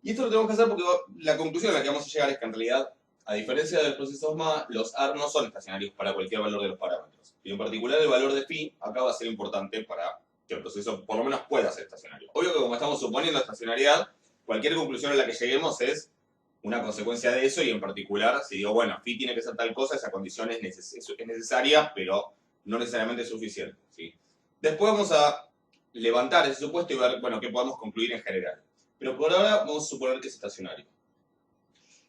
Y esto lo tenemos que hacer porque la conclusión a la que vamos a llegar es que en realidad, a diferencia de los procesos MA, los AR no son estacionarios para cualquier valor de los parámetros. Y en particular el valor de phi acá va a ser importante para que el proceso por lo menos pueda ser estacionario. Obvio que como estamos suponiendo estacionariedad, cualquier conclusión a la que lleguemos es una consecuencia de eso y en particular, si digo, bueno, phi tiene que ser tal cosa, esa condición es necesaria, pero no necesariamente suficiente, ¿sí? Después vamos a levantar ese supuesto y ver, bueno, qué podemos concluir en general. Pero por ahora vamos a suponer que es estacionario.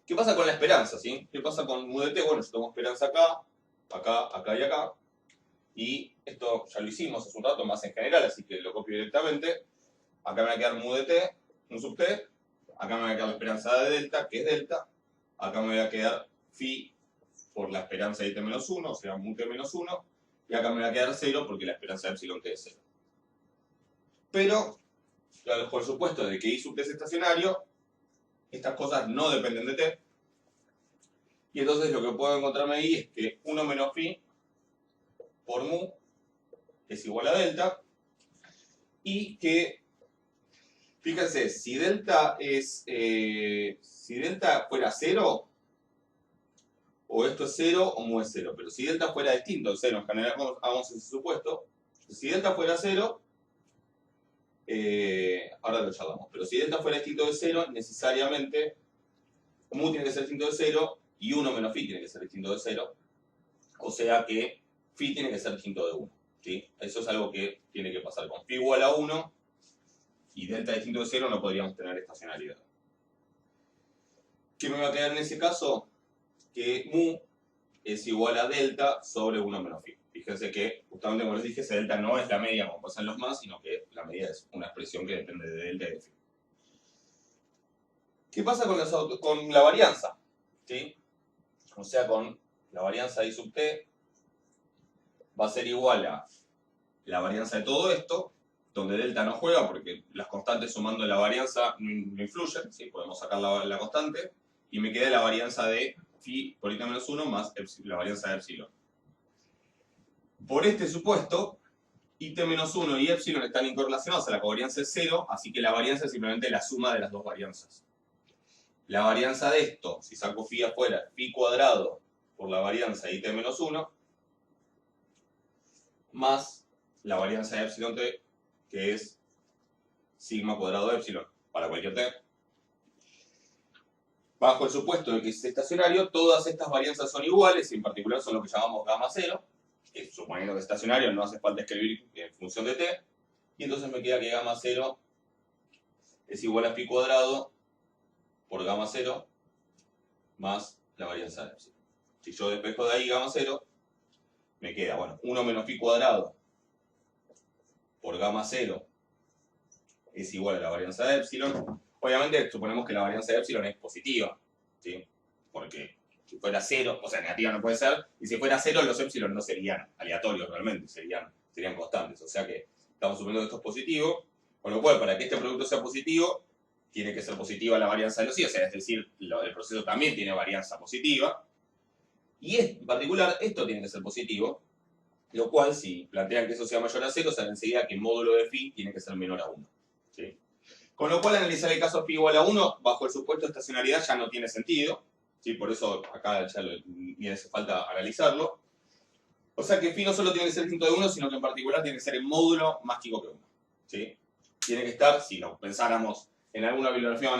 ¿Qué pasa con la esperanza? ¿Sí? ¿Qué pasa con mu de t? Bueno, yo tengo esperanza acá, acá, acá y acá. Y esto ya lo hicimos hace un rato más en general, así que lo copio directamente. Acá me va a quedar mu de t, un sub t. Acá me va a quedar la esperanza de delta, que es delta. Acá me va a quedar phi por la esperanza de t menos 1, o sea, mu t menos 1. Y acá me va a quedar 0 porque la esperanza de epsilon t es 0. Pero, por supuesto, de que I sub t es estacionario, estas cosas no dependen de t. Y entonces lo que puedo encontrarme ahí es que 1 menos phi por mu es igual a delta. Y que, fíjense, si delta fuera 0, o esto es 0 o mu es 0. Pero si delta fuera distinto de 0, en general hagamos ese supuesto. Si delta fuera 0, ahora lo charlamos, pero si delta fuera distinto de 0, necesariamente mu tiene que ser distinto de 0 y 1 menos phi tiene que ser distinto de 0. O sea que phi tiene que ser distinto de 1. ¿Sí? Eso es algo que tiene que pasar. Con phi igual a 1 y delta distinto de 0 no podríamos tener estacionalidad. ¿Qué me va a quedar en ese caso? Que mu es igual a delta sobre 1 menos phi. Fíjense que, justamente como les dije, ese delta no es la media como pasan los más, sino que la media es una expresión que depende de delta y de phi. ¿Qué pasa con la varianza? ¿Sí? O sea, con la varianza I sub t va a ser igual a la varianza de todo esto, donde delta no juega porque las constantes sumando la varianza no influyen, ¿sí? Podemos sacar la constante, y me queda la varianza de phi por i menos 1 más la varianza de epsilon. Por este supuesto, it menos 1 y epsilon están incorrelacionados, la covarianza es 0, así que la varianza es simplemente la suma de las dos varianzas. La varianza de esto, si saco phi afuera, phi cuadrado por la varianza de it menos 1, más la varianza de epsilon t, que es sigma cuadrado de epsilon, para cualquier t. Bajo el supuesto de que es estacionario, todas estas varianzas son iguales, y en particular son lo que llamamos gamma 0, que suponiendo que es estacionario no hace falta escribir en función de t, y entonces me queda que gamma 0 es igual a phi cuadrado por gamma 0 más la varianza de epsilon. Si yo despejo de ahí gamma 0, me queda, bueno, 1 menos phi cuadrado por gamma 0 es igual a la varianza de epsilon. Obviamente suponemos que la varianza de epsilon es positiva, ¿sí? Porque si fuera 0, o sea, negativa no puede ser, y si fuera 0 los epsilon no serían aleatorios realmente, serían constantes. O sea que estamos suponiendo que esto es positivo, con lo cual para que este producto sea positivo, tiene que ser positiva la varianza de los i, o sea, es decir, el proceso también tiene varianza positiva, y en particular esto tiene que ser positivo, lo cual si plantean que eso sea mayor a 0, saben enseguida que el módulo de phi tiene que ser menor a 1. ¿Sí? Con lo cual analizar el caso phi igual a 1 bajo el supuesto de estacionariedad ya no tiene sentido, ¿sí? Por eso acá ya ni hace falta analizarlo. O sea que phi no solo tiene que ser distinto de 1, sino que en particular tiene que ser el módulo más chico que 1. ¿Sí? Tiene que estar, si lo pensáramos en alguna bibliografía,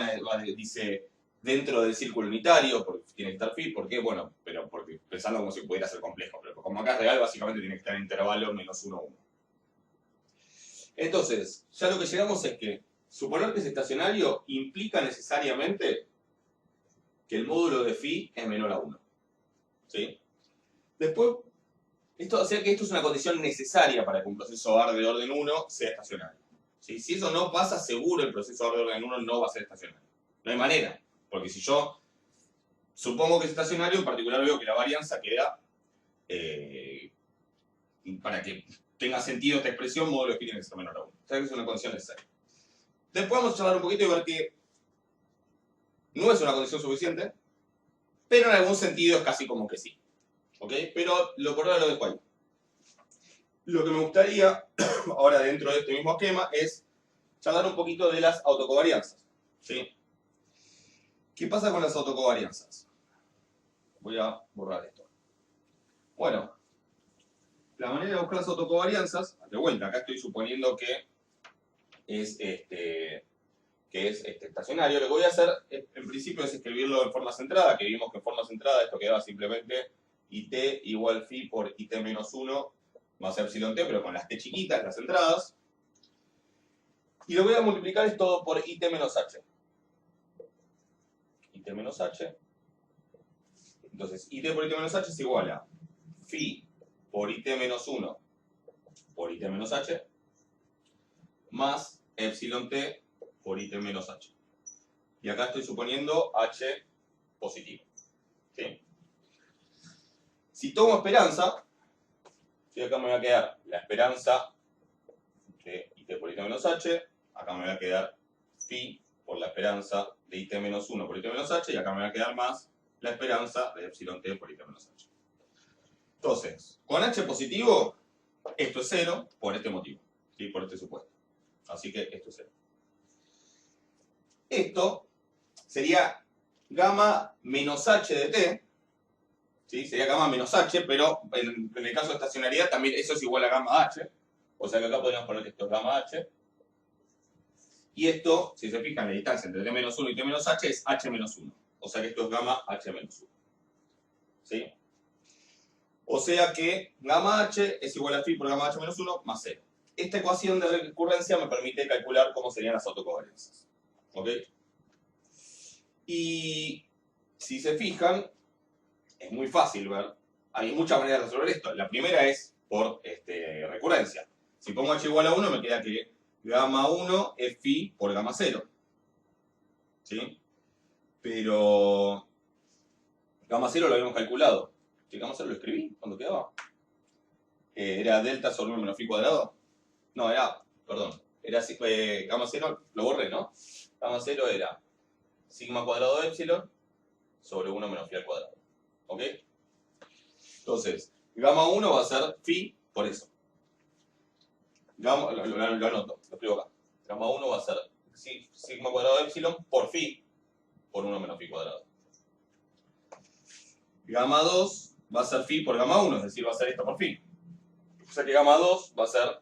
dice dentro del círculo unitario, porque tiene que estar phi, ¿por qué? Bueno, pero porque pensando como si pudiera ser complejo, pero como acá es real, básicamente tiene que estar en intervalo menos 1, 1. Entonces, ya lo que llegamos es que suponer que es estacionario implica necesariamente que el módulo de phi es menor a 1. ¿Sí? Después, o sea que esto es una condición necesaria para que un proceso AR de orden 1 sea estacionario. ¿Sí? Si eso no pasa, seguro el proceso AR de orden 1 no va a ser estacionario. No hay manera, porque si yo supongo que es estacionario, en particular veo que la varianza queda, para que tenga sentido esta expresión, módulo de phi tiene que ser menor a 1. O sea que es una condición necesaria. Después vamos a charlar un poquito y ver que no es una condición suficiente, pero en algún sentido es casi como que sí. ¿Ok? Pero por ahora lo dejo ahí. Lo que me gustaría, ahora dentro de este mismo esquema, es charlar un poquito de las autocovarianzas. ¿Sí? ¿Qué pasa con las autocovarianzas? Voy a borrar esto. Bueno, la manera de buscar las autocovarianzas, de vuelta, acá estoy suponiendo que es estacionario. Lo que voy a hacer en principio es escribirlo en forma centrada, que vimos que en forma centrada esto quedaba simplemente it igual phi por it menos 1 más epsilon t, pero con las t chiquitas, las centradas. Y lo voy a multiplicar es todo por it menos h. It menos h. Entonces, it por it menos h es igual a phi por it menos 1 por it menos h más epsilon t por it menos h. Y acá estoy suponiendo h positivo. ¿Sí? Si tomo esperanza, ¿sí? Acá me va a quedar la esperanza de it por it menos h, acá me va a quedar phi por la esperanza de it menos 1 por it menos h, y acá me va a quedar más la esperanza de epsilon t por it menos h. Entonces, con h positivo, esto es 0 por este motivo, ¿sí? Por este supuesto. Así que esto es 0. Esto sería gamma menos h de t, ¿sí? Sería gamma menos h, pero en el caso de estacionariedad también eso es igual a gamma h. O sea que acá podríamos poner que esto es gamma h. Y esto, si se fijan, la distancia entre t-1 y t-h es h-1. O sea que esto es gamma h-1. ¿Sí? O sea que gamma h es igual a phi por gamma h-1 más 0. Esta ecuación de recurrencia me permite calcular cómo serían las autocovarianzas. ¿Ok? Y si se fijan, es muy fácil ver. Hay muchas maneras de resolver esto. La primera es por recurrencia. Si pongo h igual a 1, me queda que gamma 1 es phi por gamma 0. ¿Sí? Pero gamma 0 lo habíamos calculado. ¿Sí, gamma 0 lo escribí cuando quedaba? ¿Era delta sobre 1 menos phi cuadrado? No, perdón. Era gamma 0, lo borré, ¿no? Gamma 0 era sigma cuadrado de epsilon sobre 1 menos phi al cuadrado. ¿Ok? Entonces, gamma 1 va a ser phi por eso. Gamma, lo anoto, lo escribo acá. Gamma 1 va a ser sigma cuadrado de epsilon por phi por 1 menos phi cuadrado. Gamma 2 va a ser phi por gamma 1, es decir, va a ser esto por phi. O sea que gamma 2 va a ser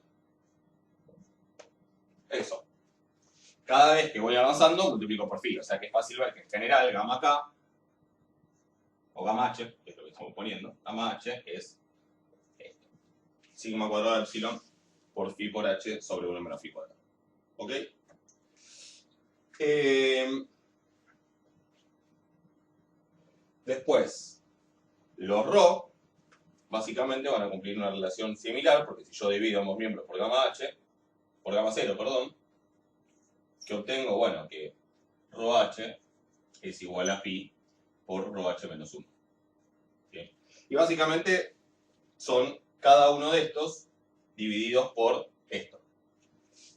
eso. Cada vez que voy avanzando, multiplico por phi. O sea que es fácil ver que en general gamma k, o gamma h, que es lo que estamos poniendo, gamma h es esto. Sigma cuadrado de epsilon por phi por h sobre 1 menos phi cuadrado. ¿Ok? Después, Los ρ, básicamente, van a cumplir una relación similar, porque si yo divido ambos miembros por gamma h, por gamma 0, perdón, que obtengo, bueno, que ρh es igual a pi por ρh menos 1. ¿Sí? Y básicamente son cada uno de estos divididos por esto.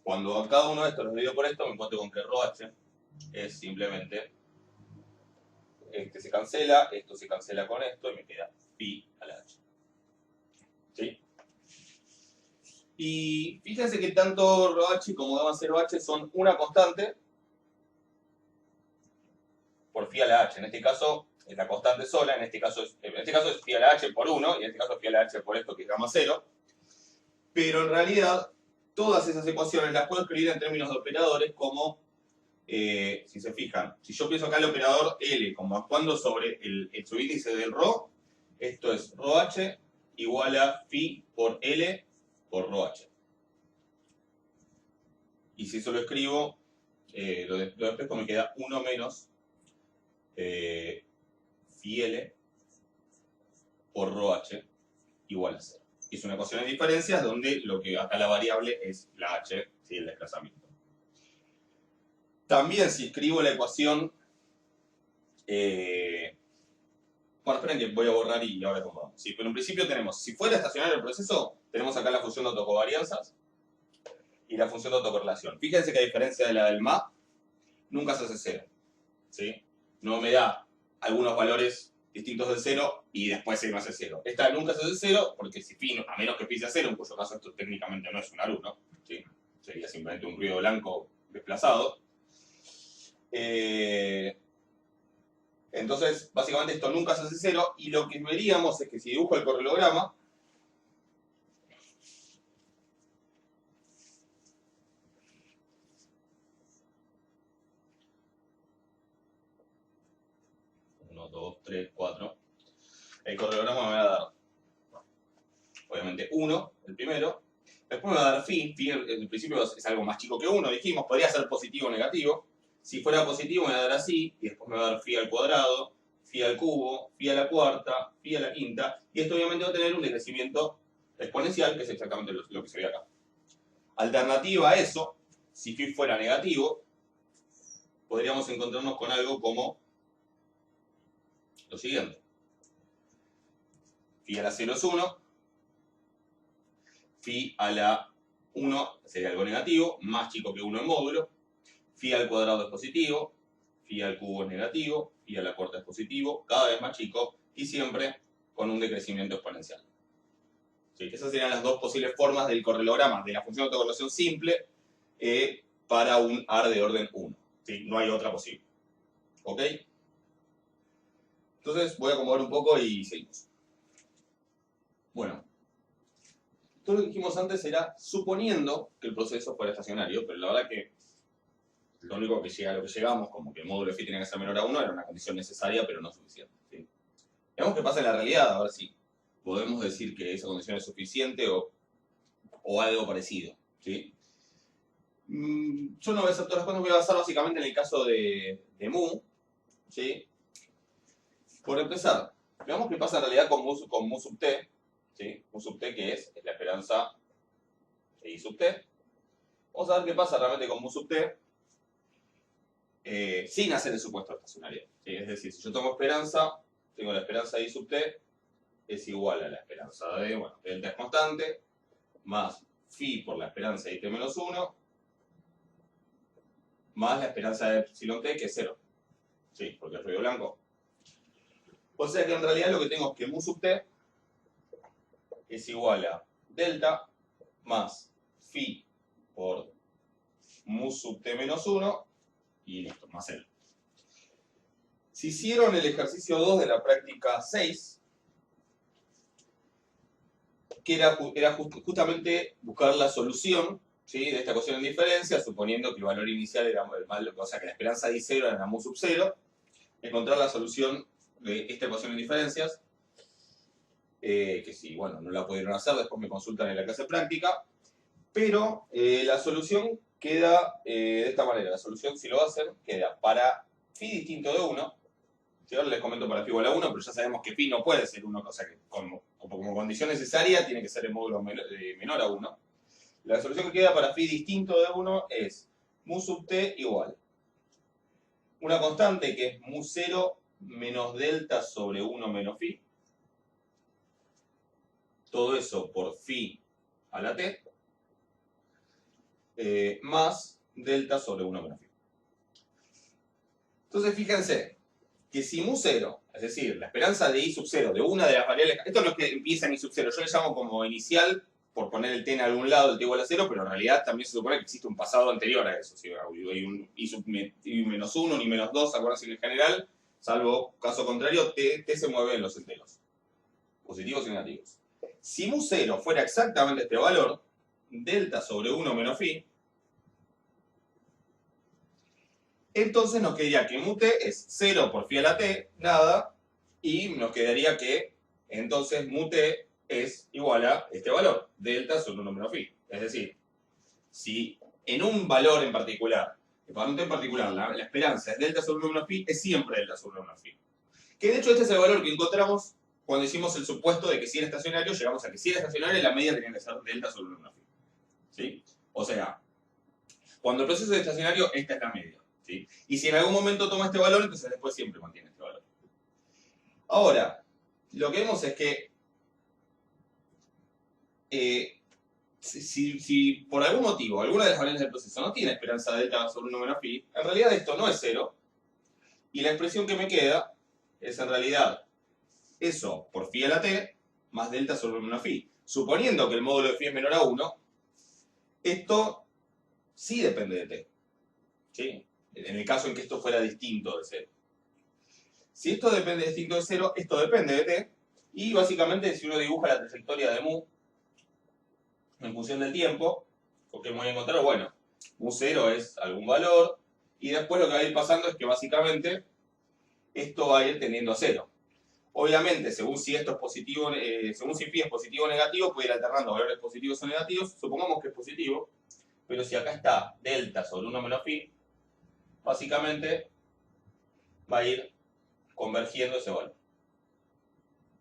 Cuando a cada uno de estos los divido por esto, me encuentro con que ρh es simplemente, este se cancela, esto se cancela con esto y me queda pi a la h. ¿Sí? Y fíjense que tanto ρh como gamma 0h son una constante por phi a la h. En este caso es la constante sola, en este caso es phi a la h por 1, y en este caso es phi a la h por esto que es gamma 0. Pero en realidad, todas esas ecuaciones las puedo escribir en términos de operadores como, si se fijan, si yo pienso acá el operador L como actuando sobre el subíndice del ρ, esto es ρh igual a phi por L por ρh. Y si eso lo escribo, lo despejo, me queda 1 menos phi L por ρh igual a 0. Es una ecuación de diferencias donde lo que acá la variable es la h, ¿sí? El desplazamiento. También si escribo la ecuación, bueno, esperen que voy a borrar y ahora acomodamos. Sí, pero en principio tenemos, si fuera estacionario el proceso, tenemos acá la función de autocovarianzas y la función de autocorrelación. Fíjense que a diferencia de la del MAP, nunca se hace 0. ¿Sí? No me da algunos valores distintos del 0 y después se me hace 0. Esta nunca se hace 0 porque si phi, a menos que phi sea 0, en cuyo caso esto técnicamente no es una luz, ¿no? ¿Sí? Sería simplemente un ruido blanco desplazado. Entonces, básicamente esto nunca se hace 0 y lo que veríamos es que si dibujo el correlograma, el correlograma me va a dar, obviamente, 1, el primero. Después me va a dar phi. Phi en principio es algo más chico que 1, dijimos, podría ser positivo o negativo. Si fuera positivo me va a dar así, y después me va a dar phi al cuadrado, phi al cubo, phi a la cuarta, phi a la quinta, y esto obviamente va a tener un decrecimiento exponencial, que es exactamente lo que se ve acá. Alternativa a eso, si phi fuera negativo, podríamos encontrarnos con algo como lo siguiente. Phi a la 0 es 1, phi a la 1 sería algo negativo, más chico que 1 en módulo, phi al cuadrado es positivo, phi al cubo es negativo, phi a la cuarta es positivo, cada vez más chico y siempre con un decrecimiento exponencial. ¿Sí? Esas serían las dos posibles formas del correlograma de la función de autocorrelación simple para un AR de orden 1. ¿Sí? No hay otra posible. ¿Ok? Entonces voy a acomodar un poco y seguimos. Bueno, todo lo que dijimos antes era suponiendo que el proceso fuera estacionario, pero la verdad que lo único que llega a lo que llegamos, como que el módulo phi tenía que ser menor a 1, era una condición necesaria, pero no suficiente. ¿Sí? Veamos qué pasa en la realidad, a ver si podemos decir que esa condición es suficiente o algo parecido. ¿Sí? Yo no voy a hacer todas las cosas, voy a basar básicamente en el caso de mu. ¿Sí? Por empezar, veamos qué pasa en realidad con mu sub t. ¿Sí? Mu sub t, que es la esperanza de I sub t. Vamos a ver qué pasa realmente con mu sub t sin hacer el supuesto estacionario. ¿Sí? Es decir, si yo tomo esperanza, tengo la esperanza de I sub t es igual a la esperanza de, bueno, delta es constante, más phi por la esperanza de IT menos 1, más la esperanza de epsilon t, que es 0. ¿Sí? Porque es ruido blanco. O sea que en realidad lo que tengo es que mu sub t es igual a delta más phi por mu sub t menos 1 y listo, más 0. Si hicieron el ejercicio 2 de la práctica 6, que era justamente buscar la solución, ¿sí?, de esta ecuación en diferencia, suponiendo que el valor inicial era o sea, que la esperanza de I0 era mu sub 0, encontrar la solución de esta ecuación en diferencias, que si, bueno, no la pudieron hacer, después me consultan en la clase práctica, pero la solución queda de esta manera. La solución, si lo hacen, queda para phi distinto de 1, Sí, ahora les comento para phi igual a 1, pero ya sabemos que phi no puede ser 1, o sea que como condición necesaria tiene que ser el módulo menor a 1. La solución que queda para phi distinto de 1 es mu sub t igual una constante que es mu 0 menos delta sobre 1 menos phi. Todo eso por phi a la t, más delta sobre 1 menos phi. Entonces fíjense que si mu 0, es decir, la esperanza de i sub 0 de una de las variables, esto es lo que empieza en i sub 0, yo le llamo como inicial por poner el t en algún lado, el t igual a 0, pero en realidad también se supone que existe un pasado anterior a eso. ¿Sí? Hay un i sub menos 1, ni menos 2, acuérdense que en general, salvo caso contrario, t se mueve en los enteros, positivos y negativos. Si mu 0 fuera exactamente este valor, delta sobre 1 menos phi, entonces nos quedaría que mu t es 0 por phi a la t, nada, y nos quedaría que entonces mu t es igual a este valor, delta sobre 1 menos phi. Es decir, si en un valor en particular, para un t en particular, la esperanza es delta sobre 1 menos phi, es siempre delta sobre 1 menos phi. Que de hecho este es el valor que encontramos cuando hicimos el supuesto de que si era estacionario, llegamos a que si era estacionario, la media tenía que ser delta sobre 1 menos phi. ¿Sí? O sea, cuando el proceso es estacionario, esta es la media. ¿Sí? Y si en algún momento toma este valor, entonces después siempre mantiene este valor. Ahora, lo que vemos es que si por algún motivo alguna de las variables del proceso no tiene esperanza de delta sobre 1 menos phi, en realidad esto no es 0, y la expresión que me queda es en realidad eso por phi a la t más delta sobre 1 menos phi. Suponiendo que el módulo de phi es menor a 1, esto sí depende de t. ¿Sí? En el caso en que esto fuera distinto de 0. Si esto depende distinto de 0, esto depende de t, y básicamente si uno dibuja la trayectoria de mu en función del tiempo, porque me voy a encontrar, bueno, mu 0 es algún valor, y después lo que va a ir pasando es que básicamente esto va a ir tendiendo a 0. Obviamente, según si esto es positivo, según si phi es positivo o negativo, puede ir alternando valores positivos o negativos. Supongamos que es positivo, pero si acá está delta sobre 1 menos phi, básicamente va a ir convergiendo ese valor.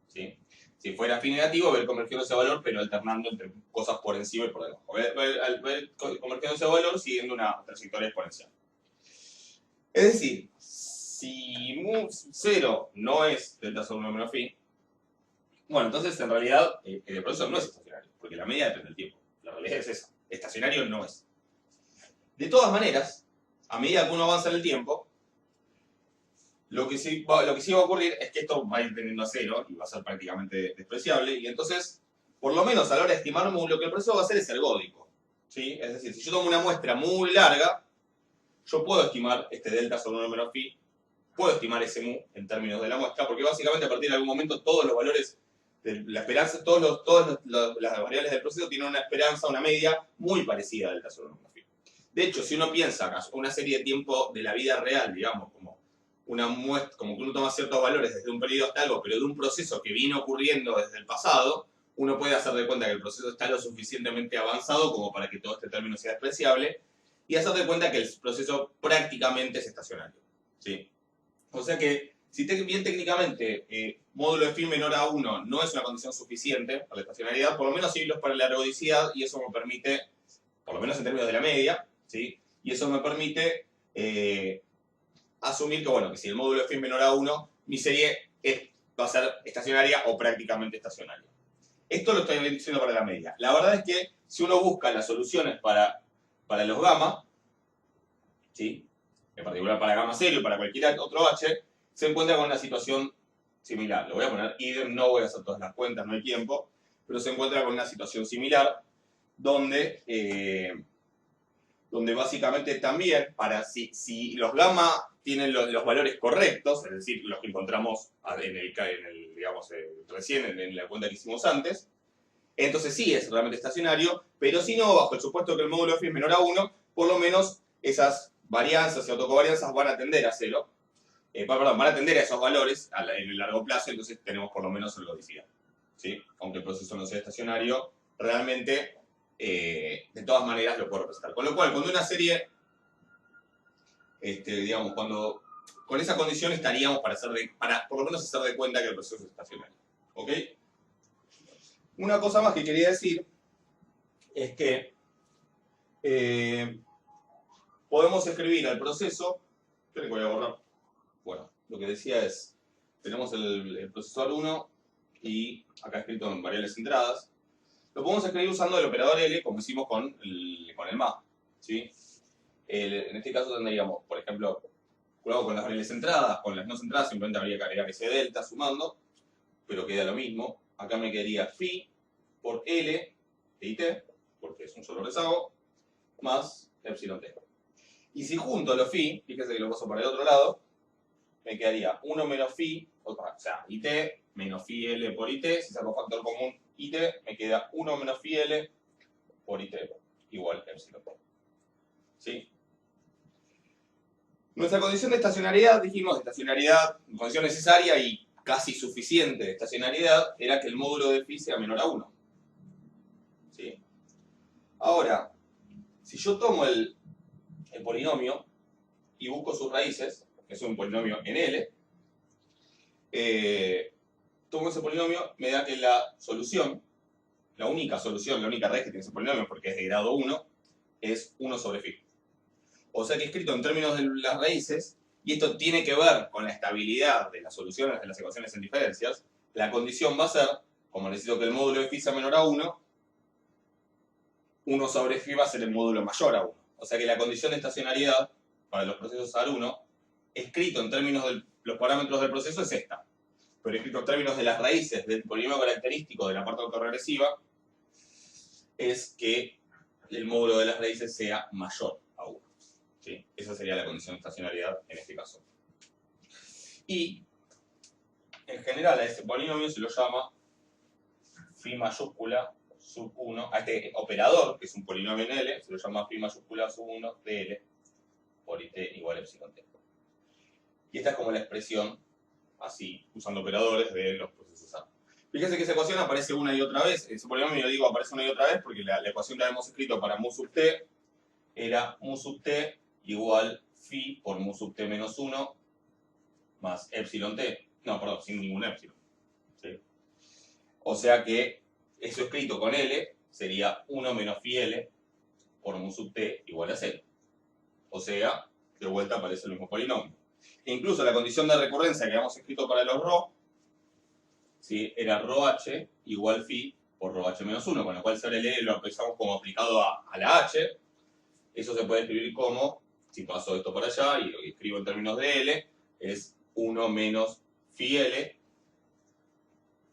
¿Sí? Si fuera phi negativo, va a ir convergiendo ese valor, pero alternando entre cosas por encima y por debajo. Va a ir convergiendo ese valor siguiendo una trayectoria exponencial. Es decir, si mu 0 no es delta sobre 1 menos phi, bueno, entonces en realidad el proceso no es estacionario, porque la media depende del tiempo. La realidad es esa. Estacionario no es. De todas maneras, a medida que uno avanza en el tiempo, lo que sí va a ocurrir es que esto va a ir tendiendo a 0 y va a ser prácticamente despreciable, y entonces, por lo menos a la hora de estimar mu, lo que el proceso va a hacer es ergódico. ¿Sí? Es decir, si yo tomo una muestra muy larga, yo puedo estimar este delta sobre 1 menos phi, puedo estimar ese mu en términos de la muestra, porque básicamente a partir de algún momento todos los valores de la esperanza, todas las variables del proceso tienen una esperanza, una media muy parecida a delta sobre 1 menos phi. De hecho, si uno piensa una serie de tiempo de la vida real, digamos, como una muestra, como que uno toma ciertos valores desde un periodo hasta algo, pero de un proceso que viene ocurriendo desde el pasado, uno puede hacer de cuenta que el proceso está lo suficientemente avanzado como para que todo este término sea despreciable, y hacer de cuenta que el proceso prácticamente es estacionario. ¿Sí? O sea que, si bien técnicamente módulo de phi menor a 1 no es una condición suficiente para la estacionariedad, por lo menos sí lo es para la ergodicidad, y eso me permite, por lo menos en términos de la media, ¿sí? Y eso me permite asumir que, bueno, que si el módulo de phi es menor a 1, mi serie va a ser estacionaria o prácticamente estacionaria. Esto lo estoy diciendo para la media. La verdad es que si uno busca las soluciones para los gamma, ¿sí? En particular para gamma 0 y para cualquier otro h, se encuentra con una situación similar. Lo voy a poner idem, no voy a hacer todas las cuentas, no hay tiempo, pero se encuentra con una situación similar donde, donde básicamente también, si los gamma tienen los valores correctos, es decir, los que encontramos digamos, recién en la cuenta que hicimos antes, entonces sí es realmente estacionario, pero si no, bajo el supuesto que el módulo de phi es menor a 1, por lo menos esas varianzas y autocovarianzas van a tender a 0. Van a tender a esos valores en el largo plazo, entonces tenemos por lo menos ergodicidad. ¿Sí? Aunque el proceso no sea estacionario, realmente, de todas maneras, lo puedo representar. Con lo cual, cuando una serie, digamos, cuando con esa condición estaríamos para por lo menos hacer de cuenta que el proceso es estacionario. ¿Ok? Una cosa más que quería decir es que podemos escribir al proceso. Esperen que voy a borrar. Bueno, lo que decía es, tenemos el procesor 1 y acá escrito en variables centradas. Lo podemos escribir usando el operador L como hicimos con el MA. ¿Sí? En este caso tendríamos, por ejemplo, luego con las variables centradas, con las no centradas simplemente habría que agregar ese delta sumando, pero queda lo mismo. Acá me quedaría phi por L de IT, porque es un solo rezago, más epsilon t. Y si junto los phi, fíjense que lo paso para el otro lado, me quedaría 1 menos phi, o sea, IT menos phi L por IT, si saco factor común IT, me queda 1 menos phi L por IT igual epsilon t. ¿Sí? Nuestra condición de estacionariedad, dijimos, estacionariedad, condición necesaria y casi suficiente de estacionariedad, era que el módulo de phi sea menor a 1. ¿Sí? Ahora, si yo tomo el polinomio y busco sus raíces, que es un polinomio en L, tomo ese polinomio, me da que la solución, la única solución, la única raíz que tiene ese polinomio, porque es de grado 1, es 1 sobre phi. O sea que escrito en términos de las raíces, y esto tiene que ver con la estabilidad de las soluciones de las ecuaciones en diferencias, la condición va a ser, como necesito que el módulo de phi sea menor a 1, 1 sobre phi va a ser el módulo mayor a 1. O sea que la condición de estacionariedad para los procesos AR1, escrito en términos de los parámetros del proceso, es esta. Pero escrito en términos de las raíces del polinomio característico de la parte autoregresiva, es que el módulo de las raíces sea mayor a 1. ¿Sí? Esa sería la condición de estacionariedad en este caso. Y, en general, a este polinomio se lo llama phi mayúscula sub 1, a este operador, que es un polinomio en L, se lo llama phi mayúscula sub 1 de L por IT igual a epsilon t. Y esta es como la expresión, así, usando operadores de los procesos A. Fíjense que esa ecuación aparece una y otra vez. Ese polinomio, yo digo, aparece una y otra vez porque la ecuación que habíamos escrito para mu sub t era mu sub t igual phi por mu sub t menos 1 más epsilon t. No, perdón, sin ningún epsilon. ¿Sí? O sea que eso escrito con L sería 1 menos phi L por mu sub t igual a 0. O sea, de vuelta aparece el mismo polinomio. E incluso la condición de recurrencia que habíamos escrito para los ρ, ¿sí? Era ρh igual phi por ρh menos 1, con lo cual sobre el L lo empezamos como aplicado a la h. Eso se puede escribir como, si paso esto por allá y lo que escribo en términos de L, es 1 menos phi L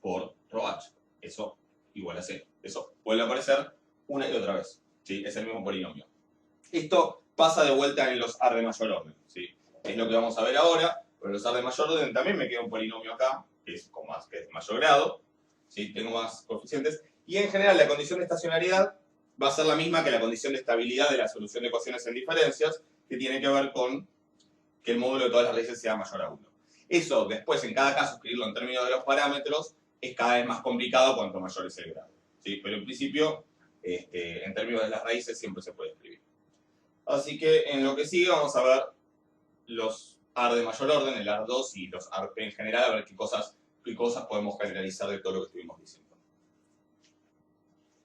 por ρh. Eso igual a 0. Eso vuelve a aparecer una y otra vez. ¿Sí? Es el mismo polinomio. Esto pasa de vuelta en los AR de mayor orden. ¿Sí? Es lo que vamos a ver ahora. Pero en los AR de mayor orden también me queda un polinomio acá, que es de mayor grado. ¿Sí? Tengo más coeficientes. Y en general la condición de estacionariedad va a ser la misma que la condición de estabilidad de la solución de ecuaciones en diferencias, que tiene que ver con que el módulo de todas las raíces sea mayor a 1. Eso después, en cada caso, escribirlo en términos de los parámetros, es cada vez más complicado cuanto mayor es el grado. ¿Sí? Pero en principio, en términos de las raíces, siempre se puede escribir. Así que en lo que sigue vamos a ver los AR de mayor orden, el AR2 y los AR en general, a ver qué cosas podemos generalizar de todo lo que estuvimos diciendo.